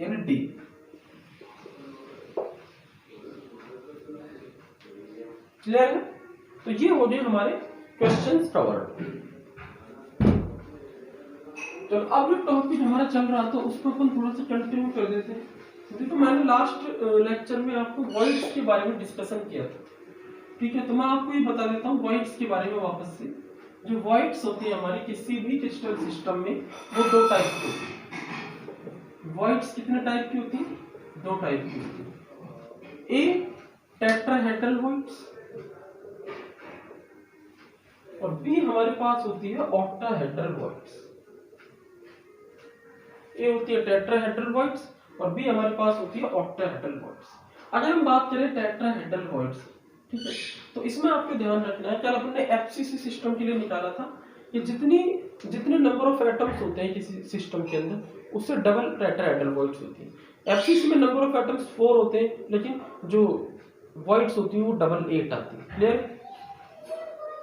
यानी डी। क्लियर है, तो ये हो गए हमारे क्वेश्चंस कवर्ड। तो अब जो टॉपिक हमारा चल रहा था उसको अपन थोड़ा सा कंटिन्यू कर देते हैं। देखो मैंने लास्ट लेक्चर में आपको वॉइड्स के बारे में डिस्कशन किया था। ठीक है, तो मैं आपको ये बता देता हूँ वॉइड्स के बारे में वापस से। जो वॉइड्स होती है हमारी किसी भी क्रिस्टल सिस्टम में, वो 2 टाइप की होती है। वॉइड्स कितने टाइप की होती है, 2 टाइप की होती है। ए टेट्राहेड्रल वॉइड्स और बी हमारे पास होती है ऑक्टाहेड्रल वॉइड्स। ए होती है टेट्राहेड्रल वॉइड्स और बी हमारे पास होती है ऑक्टाहेड्रल वॉइड्स। अगर हम बात करें टेट्राहेड्रल वॉइड्स, ठीक है, तो इसमें आपको ध्यान रखना है, कल अपन ने FCC सिस्टम के लिए निकाला था कि जितने नंबर ऑफ एटम्स होते हैं किसी सिस्टम के अंदर उससे डबल टेट्राहेड्रल वॉइड्स होती है। FCC में नंबर ऑफ एटम्स 4 होते हैं, लेकिन जो वॉइड्स होती है वो डबल 8 आती है। क्लियर,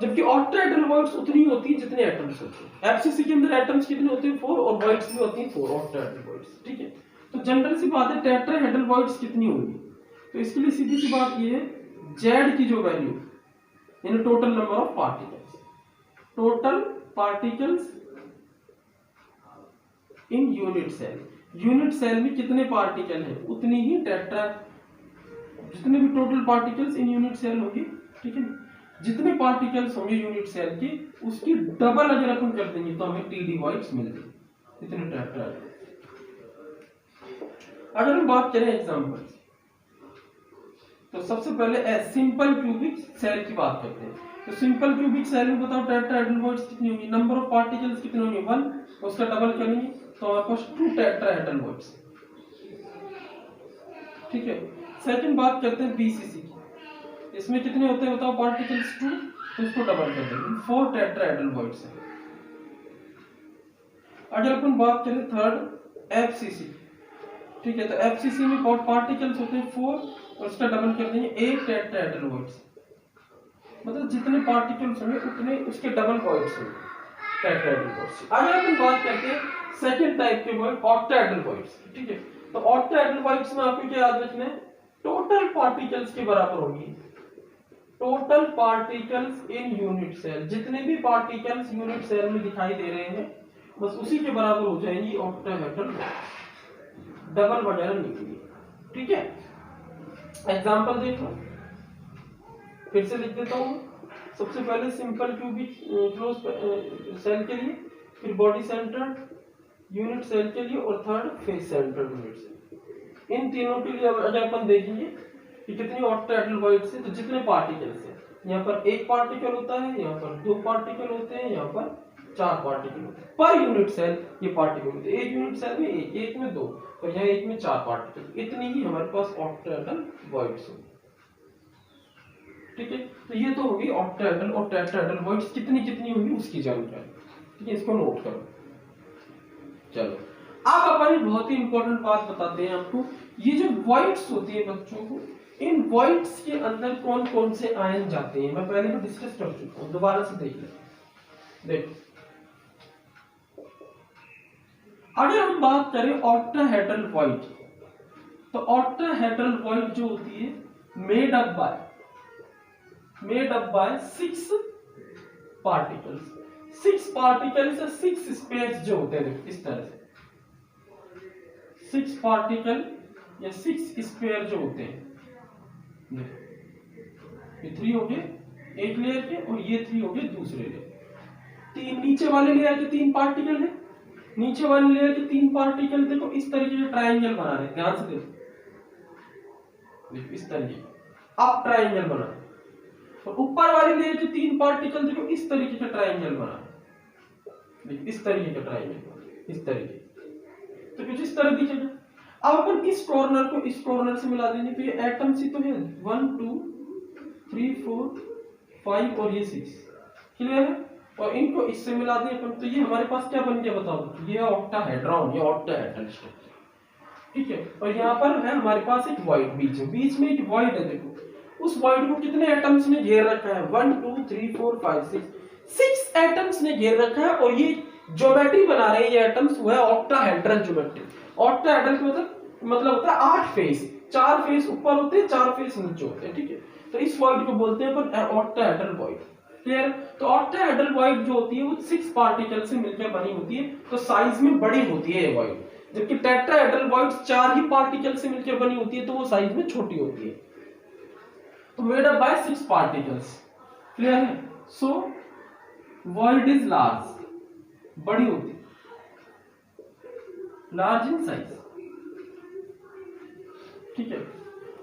जबकि ऑक्टाहेड्रल वॉइड्स उतनी होती है जितने एटम्स होते हैं। FCC के अंदर एटम्स कितने होते हैं 4 और वॉइड्स भी होती हैं 4 ऑक्टाहेड्रल वॉइड्स। ठीक है, तो जनरल सी बात है टेट्राहेड्रल वॉइड्स कितनी होंगी, तो इसके लिए सीधी सी बात ये है Z की जो वैल्यू यानी total number of particles, total particles in unit cell, unit cell में कितने पार्टिकल हैं उतनी ही टेट्रा, जितने भी total particles in unit cell होंगे, ठीक है, जितने पार्टिकल्स होंगे यूनिट सेल के उसकी डबल अगर अपन कर देंगे तो हमें TD वॉइड्स मिल जाएगी, इतने टेट्रा। अगर हम बात करें एग्जांपल, तो सबसे पहले सिंपल क्यूबिक सेल की बात करते हैं। तो सिंपल क्यूबिक सेल में बताओ टेट्राहेड्रल वॉइड्स कितनी होंगी, नंबर ऑफ पार्टिकल्स कितने होंगे 1, उसका डबल करेंगे तो हमारे पास 2 टेट्राहेड्रल वॉइड्स। ठीक है। सेकंड बात करते हैं बीसीसी की, इसमें कितने होते हैं बताओ पार्टिकल्स 2, तो इसको डबल कर देंगे 4 टेट्राहेड्रल वॉइड्स है। अगर अपन बात करें थर्ड एफसीसी, ठीक है, तो एफसीसी में पार्टिकल्स होते हैं 4 और उसका डबल कर देंगे 8 टेट्राहेड्रल वॉइड्स, मतलब जितने पार्टिकल्स होंगे उतने उसके डबल वॉइड्स होंगे टेट्राहेड्रल वॉइड्स। अगर अपन बात करते हैं सेकंड टाइप के वॉइड ऑक्टाहेड्रल वॉइड्स, ठीक है, तो ऑक्टाहेड्रल वॉइड्स में आपको क्या याद रखना है, टोटल पार्टिकल्स के बराबर होंगी, total particles in unit cell, जितने भी पार्टिकल्स यूनिट सेल में दिखाई दे रहे हैं बस उसी के बराबर हो जाएंगी ऑक्टाहेड्रल, डबल वगैरह निकलेगी। ठीक है, एग्जांपल देखो, फिर से लिख देता हूं। सबसे पहले सिंपल क्यूबिक क्लोज सेल के लिए, फिर बॉडी सेंटर्ड यूनिट सेल के लिए और third face centered unit cell. इन तीनों के लिए अगर अपन देखेंगे कि कितनी ऑक्टाहेड्रल वॉइड्स है, तो जितने पार्टिकल्स हैं, यहाँ पर 1 पार्टिकल होता है, यहाँ पर 2 पार्टिकल होते हैं, यहाँ पर 4 पार्टिकल होते हैं पर यूनिट सेल। ये पार्टिकल होते हैं एक यूनिट सेल में, एक में 2 और यहाँ एक में 4 पार्टिकल, इतनी ही हमारे पास ऑक्टाहेड्रल वॉइड्स होंगी। ठीक है, तो ये तो होगी ऑक्टाहेड्रल और टेट्राहेड्रल वॉइड्स कितनी कितनी होंगी उसकी जानकारी। ठीक है, इसको नोट करो। चलो अब अपन बहुत ही इंपॉर्टेंट बात बताते हैं आपको, ये जो वॉइड्स होती है बच्चों को, इन वॉइड्स के अंदर कौन कौन से आयन जाते हैं, मैं पहले भी डिस्कस कर चुका हूं, दोबारा से देख लें। देखो, अगर हम बात करें ऑक्टाहेड्रल वॉइड, तो ऑक्टाहेड्रल वॉइड जो होती है made up by 6 particles, 6 particles या 6 स्पेस जो होते हैं इस तरह से, 6 पार्टिकल या 6 स्पेयर जो होते हैं, ये 3 हो गए एक लेयर के और ये 3 हो गए दूसरे लेयर। 3 नीचे वाले लेयर के 3 पार्टिकल है, नीचे वाले लेयर के 3 पार्टिकल देखो इस तरीके से ट्रायंगल बना रहे हैं, ध्यान से देखो इस तरीके अब ट्रायंगल बना रहे, और ऊपर वाले लेयर के 3 पार्टिकल देखो इस तरीके का ट्रायंगल बना रहे, इस तरीके का ट्रायंगल, इस तरीके, तो कुछ इस तरह दिखेगा। अब अपन इस कॉर्नर को इस कॉर्नर से मिला देंगे, तो ये एटम्स ही तो है 1 2 3 4 5 और ये 6, क्लियर है, और इनको इससे मिला दें अपन, तो ये हमारे पास क्या बन गया बताओ, ये ऑक्टाहेड्रॉन, ये ऑक्टाहेड्रल स्ट्रक्चर। ठीक है, और यहाँ पर है हमारे पास एक वॉइड, बीच में एक वॉइड है, देखो उस वॉइड को कितने एटम्स ने घेर रखा है, 1 2 3 4 5 6 एटम्स ने घेर रखा है, और ये ज्योमेट्री बना रहे हैं ये एटम्स, वो है ऑक्टाहेड्रल ज्योमेट्री। ऑक्टाहेड्रल का मतलब होता है 8 फेस, 4 फेस ऊपर होते हैं, 4 फेस नीचे होते हैं। ठीक है, तो इस वॉइड को बोलते हैं अपन ऑक्टाहेड्रल वॉइड, क्लियर। तो ऑक्टाहेड्रल वॉइड जो होती है वो 6 पार्टिकल से मिलकर बनी होती है, तो साइज में बड़ी होती है ये वॉइड, जबकि टेट्राहेड्रल वॉइड्स 4 ही पार्टिकल से मिलकर बनी होती है, तो वो साइज में छोटी होती है। तो made up by 6 particles, clear है। सो वॉइड इज लार्ज, बड़ी होती है, लार्ज इन साइज। ठीक है,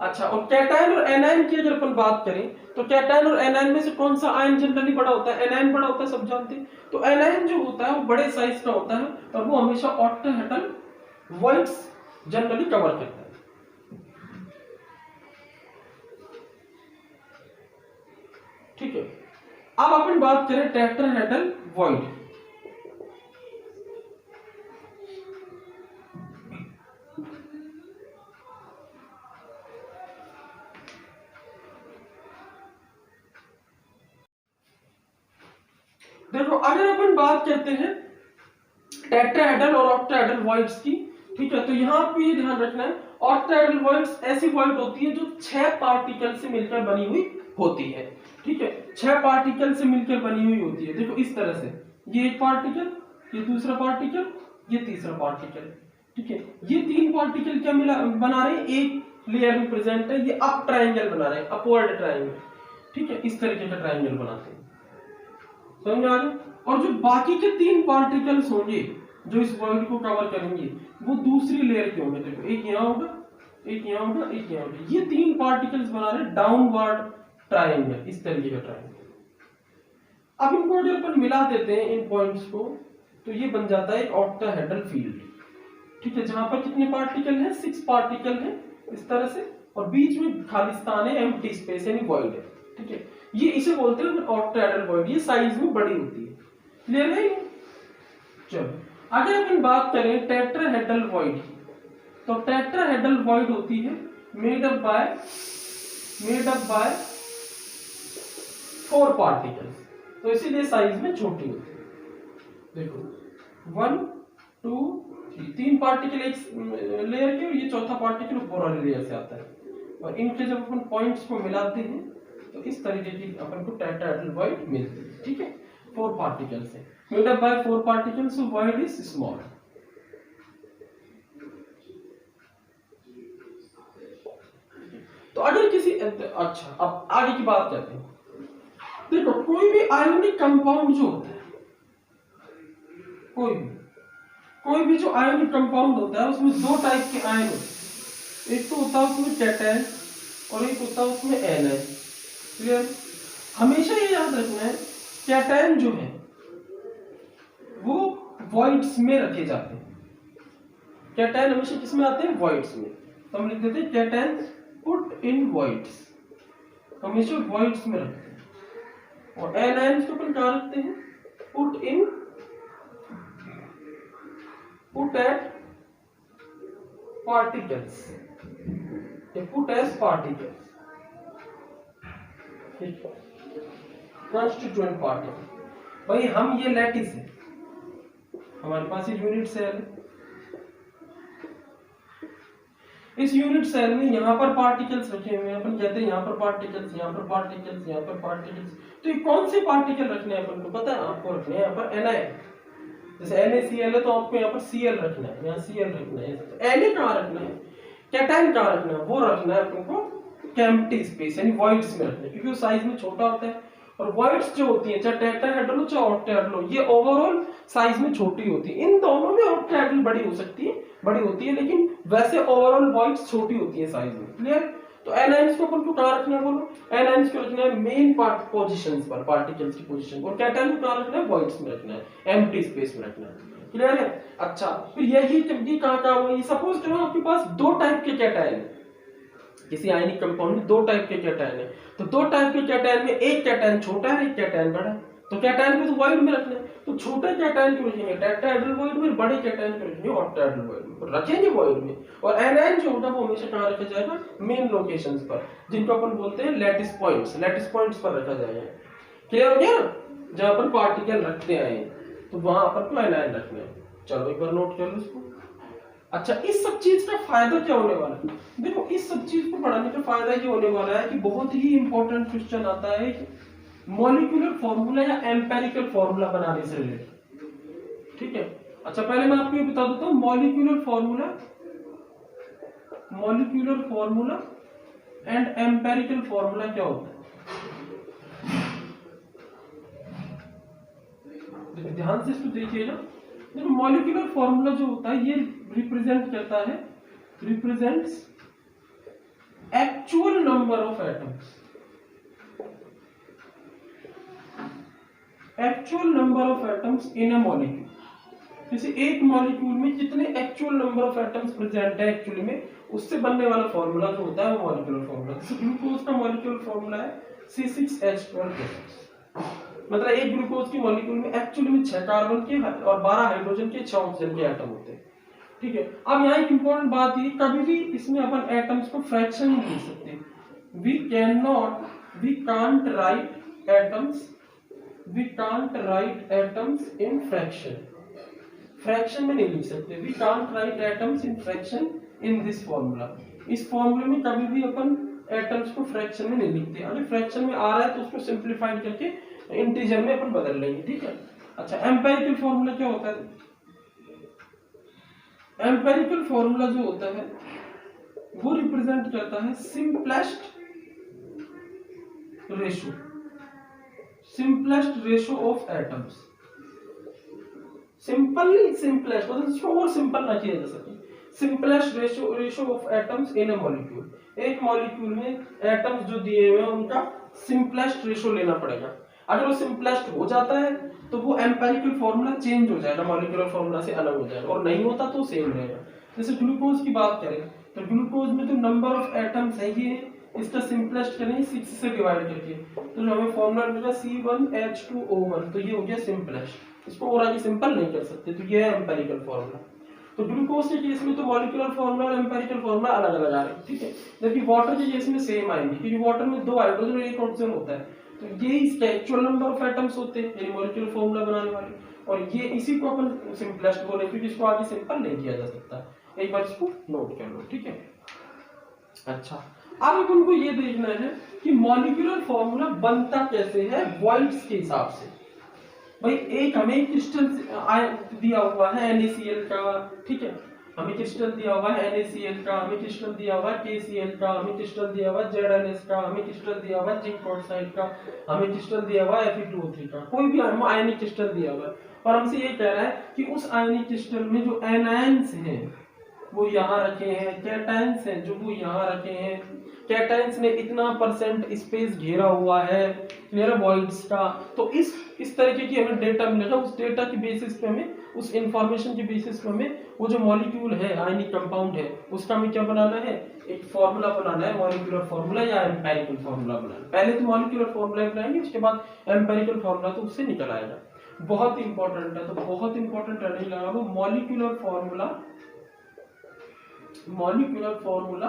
अच्छा, और कैटायन और एनायन की अगर अपन बात करें, तो कैटायन और एनायन में से कौन सा आयन जनरली बड़ा होता है, एनायन बड़ा होता है, सब जानते हैं। तो एनायन जो होता है वो बड़े साइज का होता है, और वो हमेशा ऑक्टाहेड्रल वॉइड्स जनरली कवर करता है। ठीक है, अब अपन बात करें टेट्राहेड्रल वॉइड। देखो, अगर अपन बात करते हैं टेट्राहेड्रल और ऑक्टाहेड्रल वॉइड्स की, ठीक है, तो यहाँ पे ये ध्यान रखना है, ऑक्टाहेड्रल वॉइड्स ऐसी वॉइड होती है जो 6 पार्टिकल से मिलकर बनी हुई होती है। ठीक है, 6 पार्टिकल से मिलकर बनी हुई होती है। देखो इस तरह से, ये एक पार्टिकल, ये दूसरा पार्टिकल, ये तीसरा पार्टिकल। ठीक है, ये 3 पार्टिकल क्या मिला बना रहे हैं, एक लेयर में प्रेजेंट है, ये अप ट्रायंगल बना रहे हैं, अपवर्ड ट्रायंगल। ठीक है, इस तरीके का ट्रायंगल बनाते हैं, समझ में आ रहा है। और जो बाकी के 3 पार्टिकल्स होंगे जो इस वॉइड को कवर करेंगे वो दूसरी लेयर के होंगे। देखो एक यहाँ होगा, एक यहाँ होगा, एक यहाँ होगा, ये 3 पार्टिकल्स बना रहे डाउनवर्ड ट्रायंगल, इस तरीके का ट्रायंगल। अब इनको अगर अपन मिला देते हैं इन पॉइंट्स को तो ये बन जाता है एक ऑक्टाहेड्रल फील्ड। ठीक है, जहां पर कितने पार्टिकल हैं, 6 पार्टिकल हैं इस तरह से, और बीच में खालिस्तान है, एम्प्टी स्पेस यानी वॉइड है। ठीक है, ये इसे बोलते हैं ऑक्टाहेड्रल वॉइड, ये साइज में बड़ी होती है। क्लियर है? चलो अगर अपन बात करें टेट्राहेड्रल वॉइड की, तो टेट्राहेड्रल वॉइड होती है मेड अप बाय 4 पार्टिकल्स, तो इसीलिए साइज में छोटी होती है। देखो 1 2 3 पार्टिकल एक लेयर के, और ये चौथा पार्टिकल ऊपर वाली लेयर से आता है, और इनके जब अपन पॉइंट्स को मिलाते हैं तो इस तरीके की अपन को टेट्राहेड्रल वॉइड मिलती है। ठीक है, 4 पार्टिकल्स है, made up by 4 particles, so void is small. तो अगर किसी, अच्छा अब आगे की बात करते हैं। देखो कोई भी आयोनिक कंपाउंड जो होता है, कोई भी जो आयोनिक कंपाउंड होता है उसमें 2 टाइप के आयन होते हैं। एक तो होता है उसमें कैटायन और एक होता है उसमें एनायन। क्लियर? हमेशा ये याद रखना है, कैटायन जो है वो वॉइड्स में रखे जाते हैं। कैटायन हमेशा किसमें आते हैं? वॉइड्स में। तो हम लिख देते हैं कैटायन पुट इन वॉइड्स, हमेशा वॉइड्स में रखते हैं। और एनायन को अपन कहां रखते हैं? Put at particles, put edge particles, constituent particle. भाई हम ये लैटिस है, हमारे पास एक यूनिट सेल है, इस यूनिट सेल में यहाँ पर पार्टिकल्स रखे हुए हैं, अपन कहते हैं यहाँ पर पार्टिकल्स, यहाँ पर पार्टिकल्स, यहाँ पर पार्टिकल्स। तो ये कौन से पार्टिकल रखने हैं अपन को पता है? आपको रखने हैं यहाँ पर NaN, जैसे NaCl है तो आपको यहाँ पर Cl रखना है, यहाँ Cl रखना है। तो Na कहाँ रखना है, कैटायन कहाँ रखना है? वो रखना है अपन को एम्प्टी स्पेस यानी वॉइड्स में रखना है, क्योंकि वो साइज में छोटा होता है। और वॉइड्स जो होती हैं, चाहे टेट्राहेड्रल हो चाहे ऑक्टाहेड्रल हो, ये ओवरऑल साइज में छोटी होती है। इन दोनों में ऑक्टाहेड्रल बड़ी हो सकती है, बड़ी होती है, लेकिन वैसे ओवरऑल वॉइड्स छोटी होती है साइज में। क्लियर? तो एनायंस को अपन को कहाँ रखना है? बोलो, एनायंस को रखना है मेन पार्ट पोजीशंस पर, पार्टिकल्स की पोजीशन, और कैटायन को कहाँ रखना है? वॉइड्स में रखना है, एम्प्टी स्पेस में रखना है। क्लियर है? अच्छा, फिर यही कहाँ हुई? सपोज करो आपके पास 2 टाइप के कैटायन है, किसी आयनिक कंपाउंड में 2 टाइप के कैटायन है, तो 2 टाइप के कैटायन में एक कैटायन छोटा है, एक कैटायन बड़ा है। तो कैटायन को तो वॉइड में रखना है, तो छोटे कैटायन को रखेंगे टेट्राहेड्रल वॉइड में, बड़े कैटायन को रखेंगे ऑक्टाहेड्रल वॉइड में, रखेंगे वॉइड में। और एनायन जो होगा वो हमेशा कहाँ रखा जाएगा? मेन लोकेशंस पर, जिनको अपन बोलते हैं लैटिस पॉइंट्स पर रखा जाएगा। क्लियर हो गया? जहां पर पार्टिकल रखते हैं तो वहां अपन को एनायन रखना है। चलो एक बार नोट कर लो इसको। अच्छा, इस सब चीज का फायदा क्या होने वाला है? देखो इस सब चीज को पढ़ाने का फायदा ये होने वाला है कि बहुत ही इंपॉर्टेंट क्वेश्चन आता है मॉलिक्यूलर फॉर्मूला या एम्पेरिकल फॉर्मूला बनाने से रिलेटेड। ठीक है, अच्छा पहले मैं आपको ये बता देता हूं molecular formula and empirical formula क्या होता है। ध्यान से इसको देखिएगा। देखो मॉलिक्यूलर फॉर्मूला जो होता है ये रिप्रेजेंट करता है, represents actual number of atoms, actual number of atoms in a molecule. जैसे एक मॉलिक्यूल में कितने actual number of atoms present है एक्चुअली में, उससे बनने वाला फॉर्मूला जो होता है वो मॉलिक्यूलर फॉर्मूला। जैसे ग्लूकोज का मॉलिक्यूलर फॉर्मूला है C6H12। मतलब एक ग्लूकोज की मॉलिक्यूल में एक्चुअली में 6 कार्बन के और 12 हाइड्रोजन के 6 ऑक्सीजन के एटम होते हैं। ठीक है, अब यहाँ एक इंपॉर्टेंट बात ये, कभी भी इसमें अपन एटम्स को फ्रैक्शन नहीं लिख सकते। We can't write atoms in fraction में नहीं लिख सकते। We can't write atoms in fraction in this formula. इस फॉर्मूले में कभी भी अपन एटम्स को फ्रैक्शन में नहीं लिखते। अगर फ्रैक्शन में आ रहा है तो उसको सिंप्लीफाइड करके इंटीजर में अपन बदल लेंगे। ठीक है, अच्छा एम्पेरिकल फॉर्मूला क्या होता है? एम्पेरिकल फॉर्मूला जो होता है वो रिप्रेजेंट करता है simplest ratio of atoms. Simple नहीं, सिंपलेस्ट, मतलब इसको और सिंपल ना किया जा सके। Simplest ratio of atoms in A molecule, एक मॉलिक्यूल में एटम्स जो दिए हुए हैं उनका सिंपलेस्ट रेशियो लेना पड़ेगा। अगर वो सिंपलेस्ट हो जाता है तो वो एम्पेरिकल फॉर्मूला चेंज हो जाएगा, मॉलिक्यूलर फॉर्मूला से अलग हो जाएगा, और नहीं होता तो सेम रहेगा। जैसे ग्लूकोज की बात करें तो ग्लूकोज में जो नंबर ऑफ एटम्स है ये इसका सिंपलेस्ट करेंगे 6 से डिवाइड करके, तो जो हमें फॉर्मूला मिलेगा C1H2O1, तो ये हो गया सिंपलेस्ट। इसको और आगे सिंपल नहीं कर सकते, तो ये है एम्पेरिकल फॉर्मूला। तो ग्लूकोज के केस में तो मॉलिक्यूलर फॉर्मूला और एम्पेरिकल फॉर्मूला अलग अलग आ रहे हैं, ठीक है। जबकि वाटर के केस में सेम आएंगे, क्योंकि वाटर में 2 हाइड्रोजन और 1 ऑक्सीजन होता है, तो ये इसके एक्चुअल नंबर ऑफ एटम्स होते हैं यानी मॉलिक्यूलर फॉर्मूला बनाने वाले, और ये इसी को अपन सिंपलेस्ट बोले क्योंकि इसको आगे सिंपल नहीं किया जा सकता। एक बार इसको नोट कर लो, ठीक है। अच्छा, अब अपन को ये देखना है कि मॉलिक्यूलर फॉर्मूला बनता कैसे है वॉइड्स के हिसाब से। भाई एक हमें क्रिस्टल दिया हुआ है NaCl का, ठीक है, हमें क्रिस्टल दिया हुआ है NaCl का, हमें क्रिस्टल दिया हुआ है KCl का, हमें क्रिस्टल दिया हुआ है ZnS का, हमें क्रिस्टल दिया हुआ है जिंक ऑक्साइड का, हमें क्रिस्टल दिया हुआ है Fe2O3 का, कोई भी हम आयनिक क्रिस्टल दिया हुआ है, और हमसे ये कह रहा है कि उस आयनिक क्रिस्टल में जो एनायंस हैं वो यहाँ रखे हैं, कैटायंस हैं जो वो यहाँ रखे हैं, कैटायंस ने इतना % स्पेस घेरा हुआ है क्लियर वॉइड्स का, तो इस तरीके की हमें डेटा मिलेगा। उस डेटा के बेसिस पे हमें, उस इंफॉर्मेशन के बेसिस पे हमें वो जो मॉलिक्यूल है, आयनिक कंपाउंड है, उसका हमें क्या बनाना है, एक फॉर्मूला बनाना है, मॉलिक्यूलर फॉर्मूला या एम्पेरिकल फॉर्मूला बनाना है। पहले तो मॉलिक्यूलर फॉर्मूला बनाएंगे, उसके बाद एम्पेरिकल फॉर्मूला तो उससे निकल आएगा। बहुत इंपॉर्टेंट है, तो बहुत इंपॉर्टेंट रहने लगा वो molecular formula, molecular formula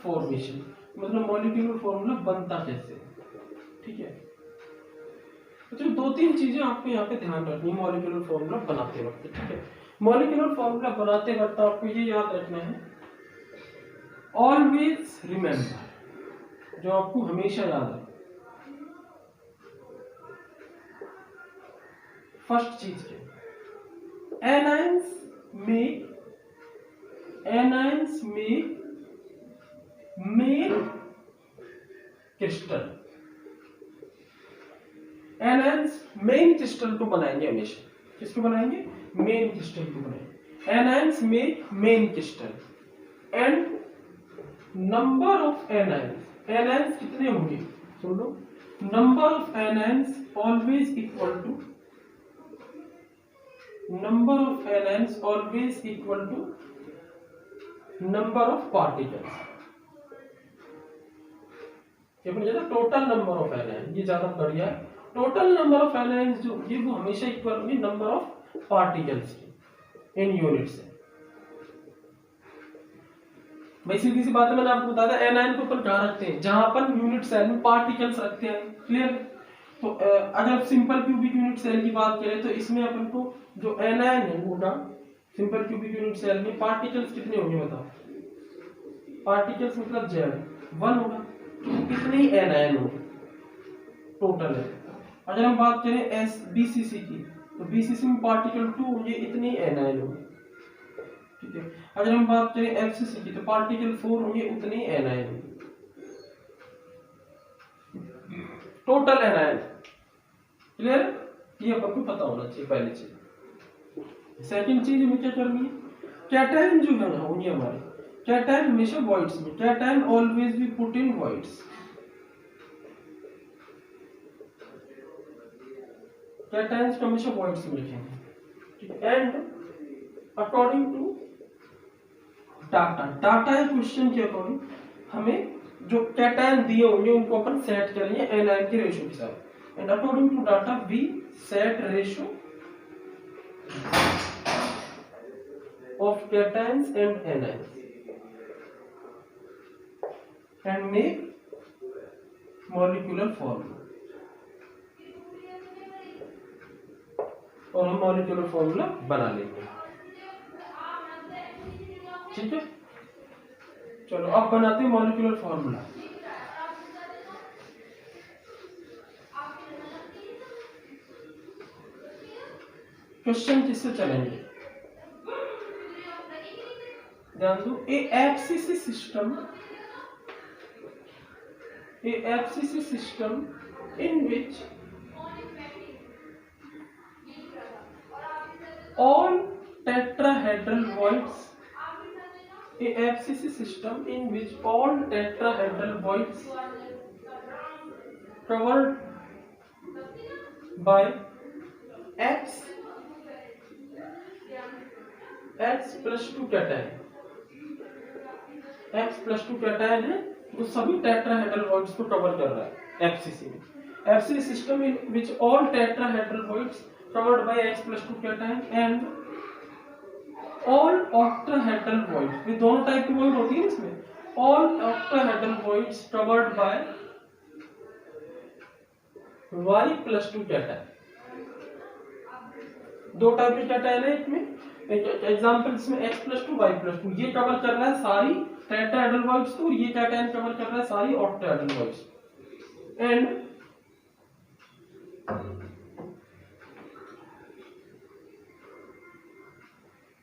formation, मतलब मॉलिक्यूलर फॉर्मूला बनता कैसे, ठीक है। तो 2-3 चीजें आपको यहाँ पे ध्यान रखनी है मॉलिक्यूलर फॉर्मूला बनाते वक्त, ठीक है। मॉलिक्यूलर फॉर्मूला बनाते वक्त आपको ये याद रखना है, ऑलवेज रिमेंबर, जो आपको हमेशा याद है, फर्स्ट चीज क्या, एनायंस में main crystal, anions main crystal को बनाएंगे हमेशा, किसको बनाएंगे, मेन क्रिस्टल को बनाएंगे, एनायंस में main crystal, and number of anions, anions कितने होंगे सुन लो, number of anions always equal to, number of anions always equal to number of particles, ये अपने ज्यादा टोटल नंबर ऑफ एनायंस, ये ज्यादा बढ़िया है, टोटल नंबर ऑफ एनायंस जो होगी वो हमेशा इक्वल होगी नंबर ऑफ पार्टिकल्स की इन यूनिट्स से। भाई सीधी सी बात है, मैंने आपको बताया था एनायन को अपन कहाँ रखते हैं, जहां अपन यूनिट सेल में पार्टिकल्स रखते हैं, क्लियर। तो अगर सिंपल क्यूबिक यूनिट सेल की बात करें तो इसमें अपन को जो एनायन है होगा, सिंपल क्यूबिक यूनिट सेल में पार्टिकल्स कितने होंगे बताओ, पार्टिकल्स मतलब Z1 होगा, तो कितने ही एनायन होंगे टोटल है। अगर हम बात करें BCC की तो BCC में पार्टिकल 2 होंगे, इतने ही एनायन होंगे, ठीक है। अगर हम बात करें FCC की तो पार्टिकल 4 होंगे, उतने ही एनायन होंगे, टोटल एनायन, क्लियर। ये अपन को पता होना चाहिए पहली चीज। सेकंड चीज हमें क्या करनी है, कैटायन जो है ना होंगे हमारे, कैटायन हमेशा वॉइड्स में, cation always be put in voids, cations को हमेशा वॉइड्स में लिखेंगे, and according to data, data है क्वेश्चन के अकॉर्डिंग हमें जो कैटायन दिए होंगे उनको अपन सेट करेंगे एनायन के रेशियो के साथ, and according to data we set ratio of cations and anions and make molecular formula, और हम मॉलिक्यूलर फॉर्मूला बना लेंगे, ठीक है। चलो अब बनाते हैं मॉलिक्यूलर फॉर्मूला। क्वेश्चन किससे चलेंगे, ध्यान दो, a FCC system in which all tetrahedral voids, a FCC system in which all tetrahedral voids covered by X plus 2 cation, X plus 2 cation है जो सभी टेट्राहेड्रल वॉइड्स को कवर कर रहा है FCC में. FCC system in which all tetrahedral voids covered by X plus 2 cation and all octahedral voids, ये दोनों टाइप की void होती है इसमें. all octahedral voids covered by Y plus 2 cation. दो टाइप के कैटायन है इसमें. एग्जांपल इसमें X plus 2 Y plus 2 ये कवर कर रहा है सारी टेट्राहेड्रल वॉइड्स को, और ये कैटायन कवर कर रहा है सारी octahedral voids. And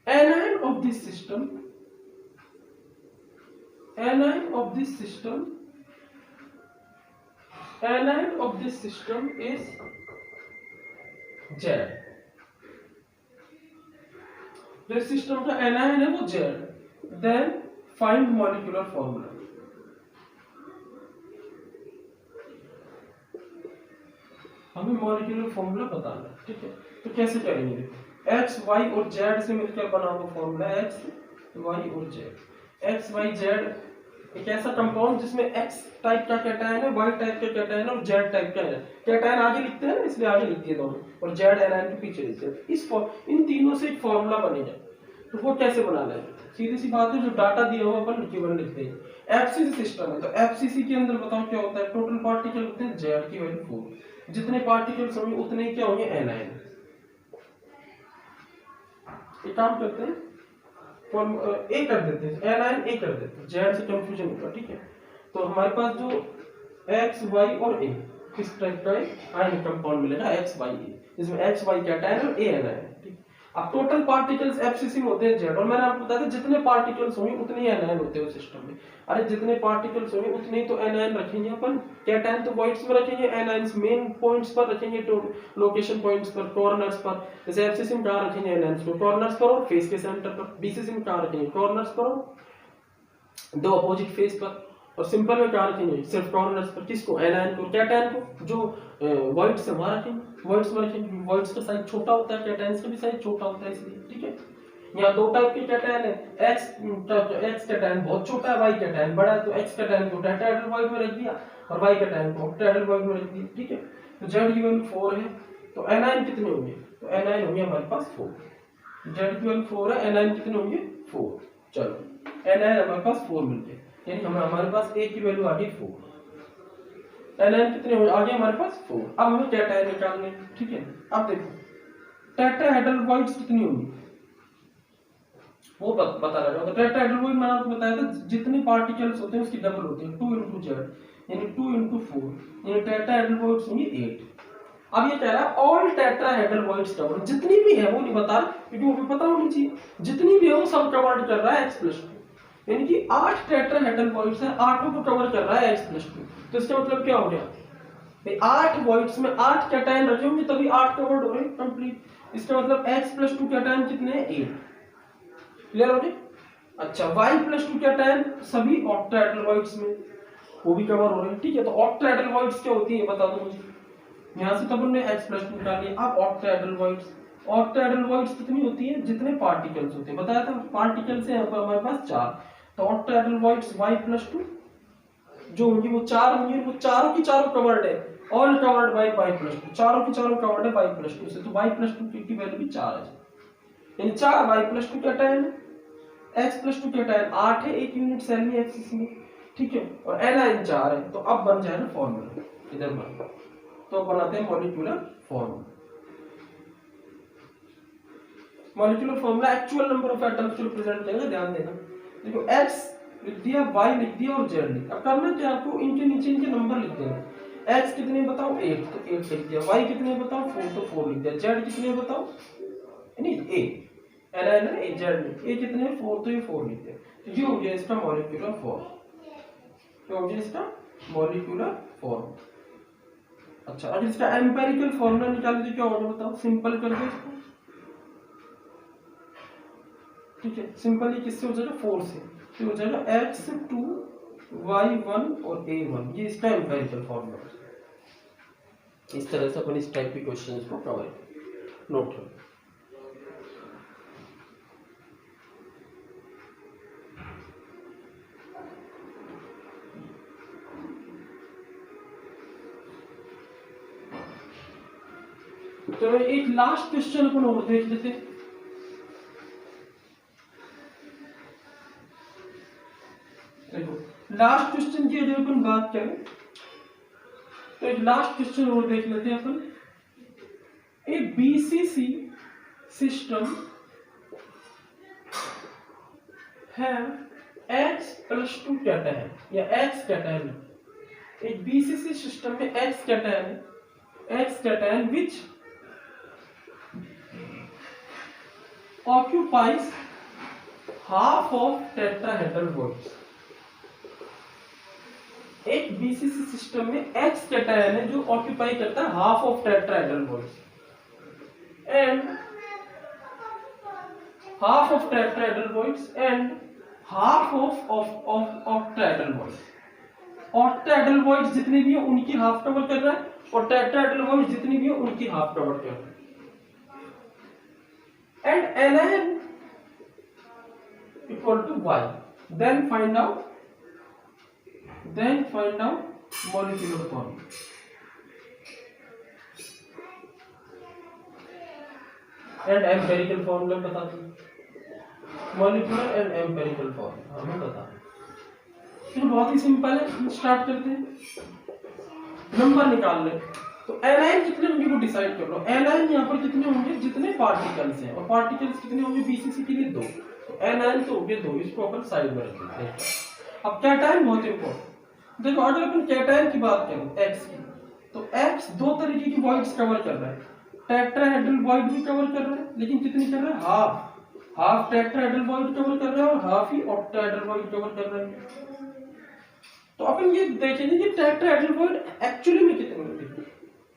anion of this system is Z. जो सिस्टम का anion है वो Z. Then find molecular formula. हमें मॉलिक्यूलर फॉर्मूला बताना है, ठीक है. तो कैसे करेंगे? एक्स वाई और जेड से मिलकर बना हुआ फॉर्मूला एक्स वाई और जेड. एक्स वाई जेड एक ऐसा कंपाउंड जिसमें एक्स टाइप का कैटायन है, वाई टाइप का कैटायन है और जेड टाइप का है. कैटायन आगे लिखते हैं इसलिए आगे लिख दिए दोनों, और जेड एनायन के पीछे लिखते हैं. इन तीनों से एक फॉर्मूला बनेगा. तो वो कैसे बनाना है? सीधी सी बात है, जो डाटा दिया हुआ अपन केवल लिखते हैं. एफसीसी सिस्टम है तो एफसीसी के अंदर बताओ क्या होता है? टोटल पार्टिकल होते हैं जेड की वैल्यू 4. जितने पार्टिकल्स होंगे उतने ही क्या होंगे? एनायन. एक काम करते हैं, ए कर देते हैं, एनायन ए कर देते हैं, जेड से कंफ्यूजन होगा, ठीक है. तो हमारे पास जो एक्स वाई और ए किस टाइप का आयन कंपाउंड मिलेगा? एक्स वाई ए, जिसमें एक्स वाई कैटायन और ए एनायन. अब टोटल पार्टिकल्स एफसीसी में होते हैं जेड, और मैंने आपको बताया था जितने पार्टिकल्स होंगे उतने ही एनायन होते हैं सिस्टम में. अरे जितने पार्टिकल्स होंगे उतने ही तो एनायन रखेंगे अपन. कैटायन तो वॉइड्स में रखेंगे, एनायंस मेन पॉइंट्स पर रखेंगे, तो लोकेशन पॉइंट्स पर, कॉर्नर्स पर. जैसे एफसीसी में कहां रखेंगे? एनायंस को कॉर्नर्स पर और फेस के सेंटर पर. बीसीसी में कहां रखेंगे? कॉर्नर्स पर और दो अपोजिट फेस पर. और सिंपल में कहां रखेंगे? सिर्फ कॉर्नर्स पर. किसको? एनायन को. कैटायन को जो वॉइड्स से वहां रखेंगे, वॉइड्स में रखेंगे. वॉइड्स का साइज छोटा होता है, कैटायंस का भी साइज छोटा होता है, इसलिए, ठीक है. यहाँ दो टाइप के कैटायन है. एक्स कैटायन बहुत छोटा है, वाई कैटायन बड़ा है. तो एक्स कैटायन को टेट्राहेड्रल वॉइड में रख दिया और वाई कैटायन को ऑक्टाहेड्रल वॉइड में रख दिया, ठीक है. तो जेड की वैल्यू 4 है, तो एनायन कितने होंगे? तो एनायन होंगे हमारे पास 4. जेड की वैल्यू 4 है, एनायन कितने होंगे? 4. चलो एनायन हमारे पास 4 मिल गए, यानी हमारे पास ए की वैल्यू आ गई 4. एनायन कितने हो आगे हमारे पास 4. अब हमें कैटायन निकालने, ठीक है. अब देखो टेट्राहेड्रल वॉइड्स कितनी होंगी वो पता लगा. तो टेट्राहेड्रल वॉइड मैंने आपको बताया था जितने पार्टिकल्स होते हैं उसकी डबल होती है, 2 into z यानी 2 into 4, यानी टेट्राहेड्रल वॉइड्स होंगी 8. अब ये कह रहा है ऑल टेट्राहेड्रल वॉइड्स कवर, जितनी भी है वो नहीं बता रहा क्योंकि वो भी पता होनी चाहिए. जितनी भी है वो सब कवर कर रहा है x plus 2, यानी कि 8 टेट्राहेड्रल वॉइड्स है, 8 को कवर कर रहा है x plus 2. तो इसका मतलब क्या हो गया? 8 वॉइड्स में 8 कैटायन रखे होंगे तभी 8 कवर्ड हो रहे हैं कंप्लीट. इसका मतलब x plus 2 कैटायन कितने हैं? 8. क्लियर हो गया? अच्छा, y plus 2 कैटायन सभी ऑक्टाहेड्रल वॉइड्स में वो भी कवर हो रहे हैं, ठीक है. तो ऑक्टाहेड्रल वॉइड्स क्या होती है बता दो मुझे. यहां से तो हमने x plus 2 निकाल लिया. अब ऑक्टाहेड्रल वॉइड्स कितनी होती है? जितने पार्टिकल्स होते हैं बताया था. पार्टिकल्स है हमारे पास 4, तो ऑक्टाहेड्रल वॉइड्स y plus 2 जो होंगी वो 4 होंगी. वो चारों की चारों कवर्ड है, all covered by y plus 2. चारों की चारों कवर्ड है y plus 2 से, तो y plus 2 की वैल्यू भी 4 है, यानी 4 y plus 2 कैटायन है. x plus 2 कैटायन 8 है, एक यूनिट सेल में एफसीसी में, ठीक है. और एनायन 4 है. तो अब बन जाएगा फॉर्मूला, इधर बन. तो बनाते हैं molecular formula. Molecular formula actual number of atoms को रिप्रेजेंट करेगा, ध्यान देना. देखो x लिख दिया, y लिख दिया और z लिख. अब करना क्या आपको? इनके नीचे इनके नंबर लिख देना. x कितने बताओ? 8, तो 8 लिख दिया. y कितने बताओ? 4, तो 4 लिख दिया. z कितने बताओ? नहीं a एनायन है, z नहीं. a कितने? 4, तो ये 4 लिख दिया. तो ये हो गया इसका मॉलिक्यूलर फॉर्म. क्या हो गया इसका मॉलिक्यूलर फॉर्म? अच्छा, अगर इसका एम्पिरिकल फॉर्मूला निकाले तो क्या होगा बताओ? सिंपल कर दो इसको. ठीक है, सिंपली किससे हो जाएगा 4 से, तो हो जाएगा x2 y1 और a1, ये इसका एम्पिरिकल फॉर्मूला है। इस तरह से अपन इस टाइप के क्वेश्चंस को प्रोवाइड नोट करें। तो एक लास्ट क्वेश्चन अपन और देख लेते हैं। देखो लास्ट क्वेश्चन की अगर अपन बात करें तो एक लास्ट क्वेश्चन और देख लेते हैं अपन। ए बीसीसी सिस्टम है x+2 कैटायन या x कैटायन। एक बीसीसी सिस्टम में x cation which occupies half of tetrahedral bonds। एक बीसीसी सिस्टम में X कैटायन है जो ऑक्यूपाई करता है half of tetrahedral bonds and half of tetrahedral bonds and half of octahedral bonds. Octahedral bonds जितनी भी है उनकी हाफ कवर कर रहा है और टेट्राहेड्रल बॉन्ड्स जितनी भी है उनकी हाफ कवर कर रहा है। And ln equal to y, then find out molecular formula। And empirical formula बता दो, मॉलिक्यूलर एंड एम्पिरिकल फॉर्मूला हमें बता दो। फिर बहुत ही सिंपल है, स्टार्ट करते हैं। नंबर निकाल ले तो एनायन कितने होंगे वो डिसाइड कर लो। एनायन यहाँ पर कितने होंगे जितने पार्टिकल्स हैं, और पार्टिकल्स कितने होंगे बीसीसी के लिए 2, तो एनायन तो हो गए 2, इसको अपन साइड में रख देते हैं। अब कैटायन बहुत इंपॉर्टेंट। देखो अगर अपन कैटायन की बात करें एक्स की, तो एक्स दो तरीके की वॉइड्स कवर कर रहा है। टेट्राहेड्रल वॉइड भी कवर कर रहा है, लेकिन कितनी कर रहा है, हाफ टेट्राहेड्रल वॉइड कवर कर रहा है और हाफ ही ऑक्टाहेड्रल वॉइड कवर कर रहा है। तो अपन ये देखेंगे कि टेट्राहेड्रल वॉइड एक्चुअली में कितनी होती है।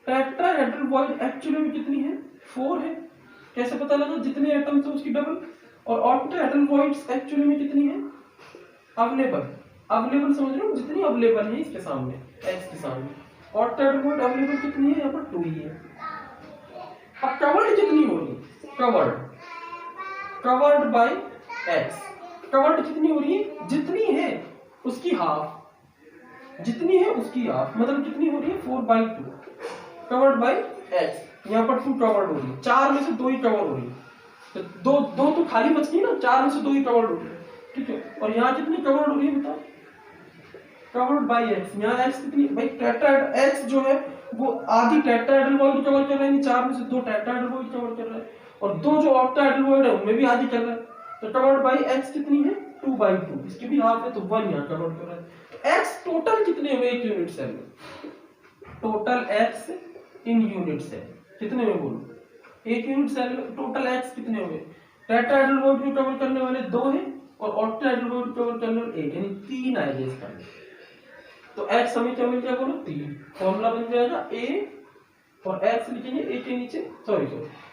टेट्राहेड्रल वॉइड एक्चुअली में कितनी है, 4 है। कैसे पता लगा, जितने एटम्स है उसकी डबल। और ऑक्टाहेड्रल वॉइड्स एक्चुअली में कितनी है, अवेलेबल समझ रहे हो, जितनी अवेलेबल है इसके सामने एक्स के सामने। ऑक्टाहेड्रल वॉइड अवेलेबल कितनी है, यहाँ पर 2 ही है। अब कवर्ड कितनी हो रही है, कवर्ड बाय एक्स। कवर्ड कितनी हो रही है, जितनी है उसकी हाफ, जितनी है उसकी हाफ, मतलब कितनी हो रही है 4/2 कवर्ड बाय एक्स। यहाँ पर 2 कवर्ड हो रही है, 4 में से 2 ही कवर हो रही है, तो दो तो खाली बच गई ना, 4 में से 2 ही कवर्ड हो रही है, ठीक है। और यहाँ कितनी कवर्ड हो रही है बताओ, कवर्ड बाय एक्स। यहाँ एक्स कितनी भाई, टेट्राहेड्रल एक्स जो है वो आधी टेट्राहेड्रल वॉइड कवर कर रहा है, 4 में से 2 टेट्राहेड्रल वॉइड कवर कर रहा है, और 2 जो ऑक्टाहेड्रल वॉइड है उनमें भी आधी कर रहा है। तो कवर्ड बाय एक्स कितनी है 2/2, इसकी भी हाफ है तो 1 यहाँ कवर कर रहा है। एक्स टोटल कितने हुए एक यूनिट सेल में, total X in unit cell कितने हुए बोलो, एक यूनिट सेल में टोटल एक्स कितने हुए। टेट्राहेड्रल वॉइड को कवर करने वाले 2 हैं और ऑक्टाहेड्रल वॉइड कवर करने वाले 1, यानी 3 आएंगे इसका। तो एक्स हमें क्या मिल गया बोलो 3। फॉर्मूला बन जाएगा ए, और एक्स लिखेंगे ए के नीचे, सॉरी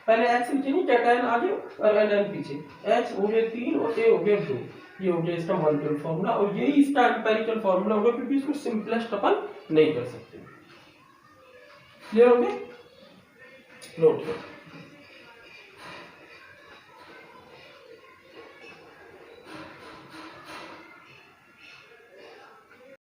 पहले एक्स लिखेंगे, कैटायन आगे और एनायन पीछे। एक्स हो गया 3 और ए हो गया 2, ये हो गया इसका मॉलिक्यूलर फॉर्मूला। और यही इसका एम्पिरिकल फॉर्मूला होगा, क्योंकि इसको सिंपलेस्ट अपन नहीं कर सकते। क्लियर हो गया, नोट करो।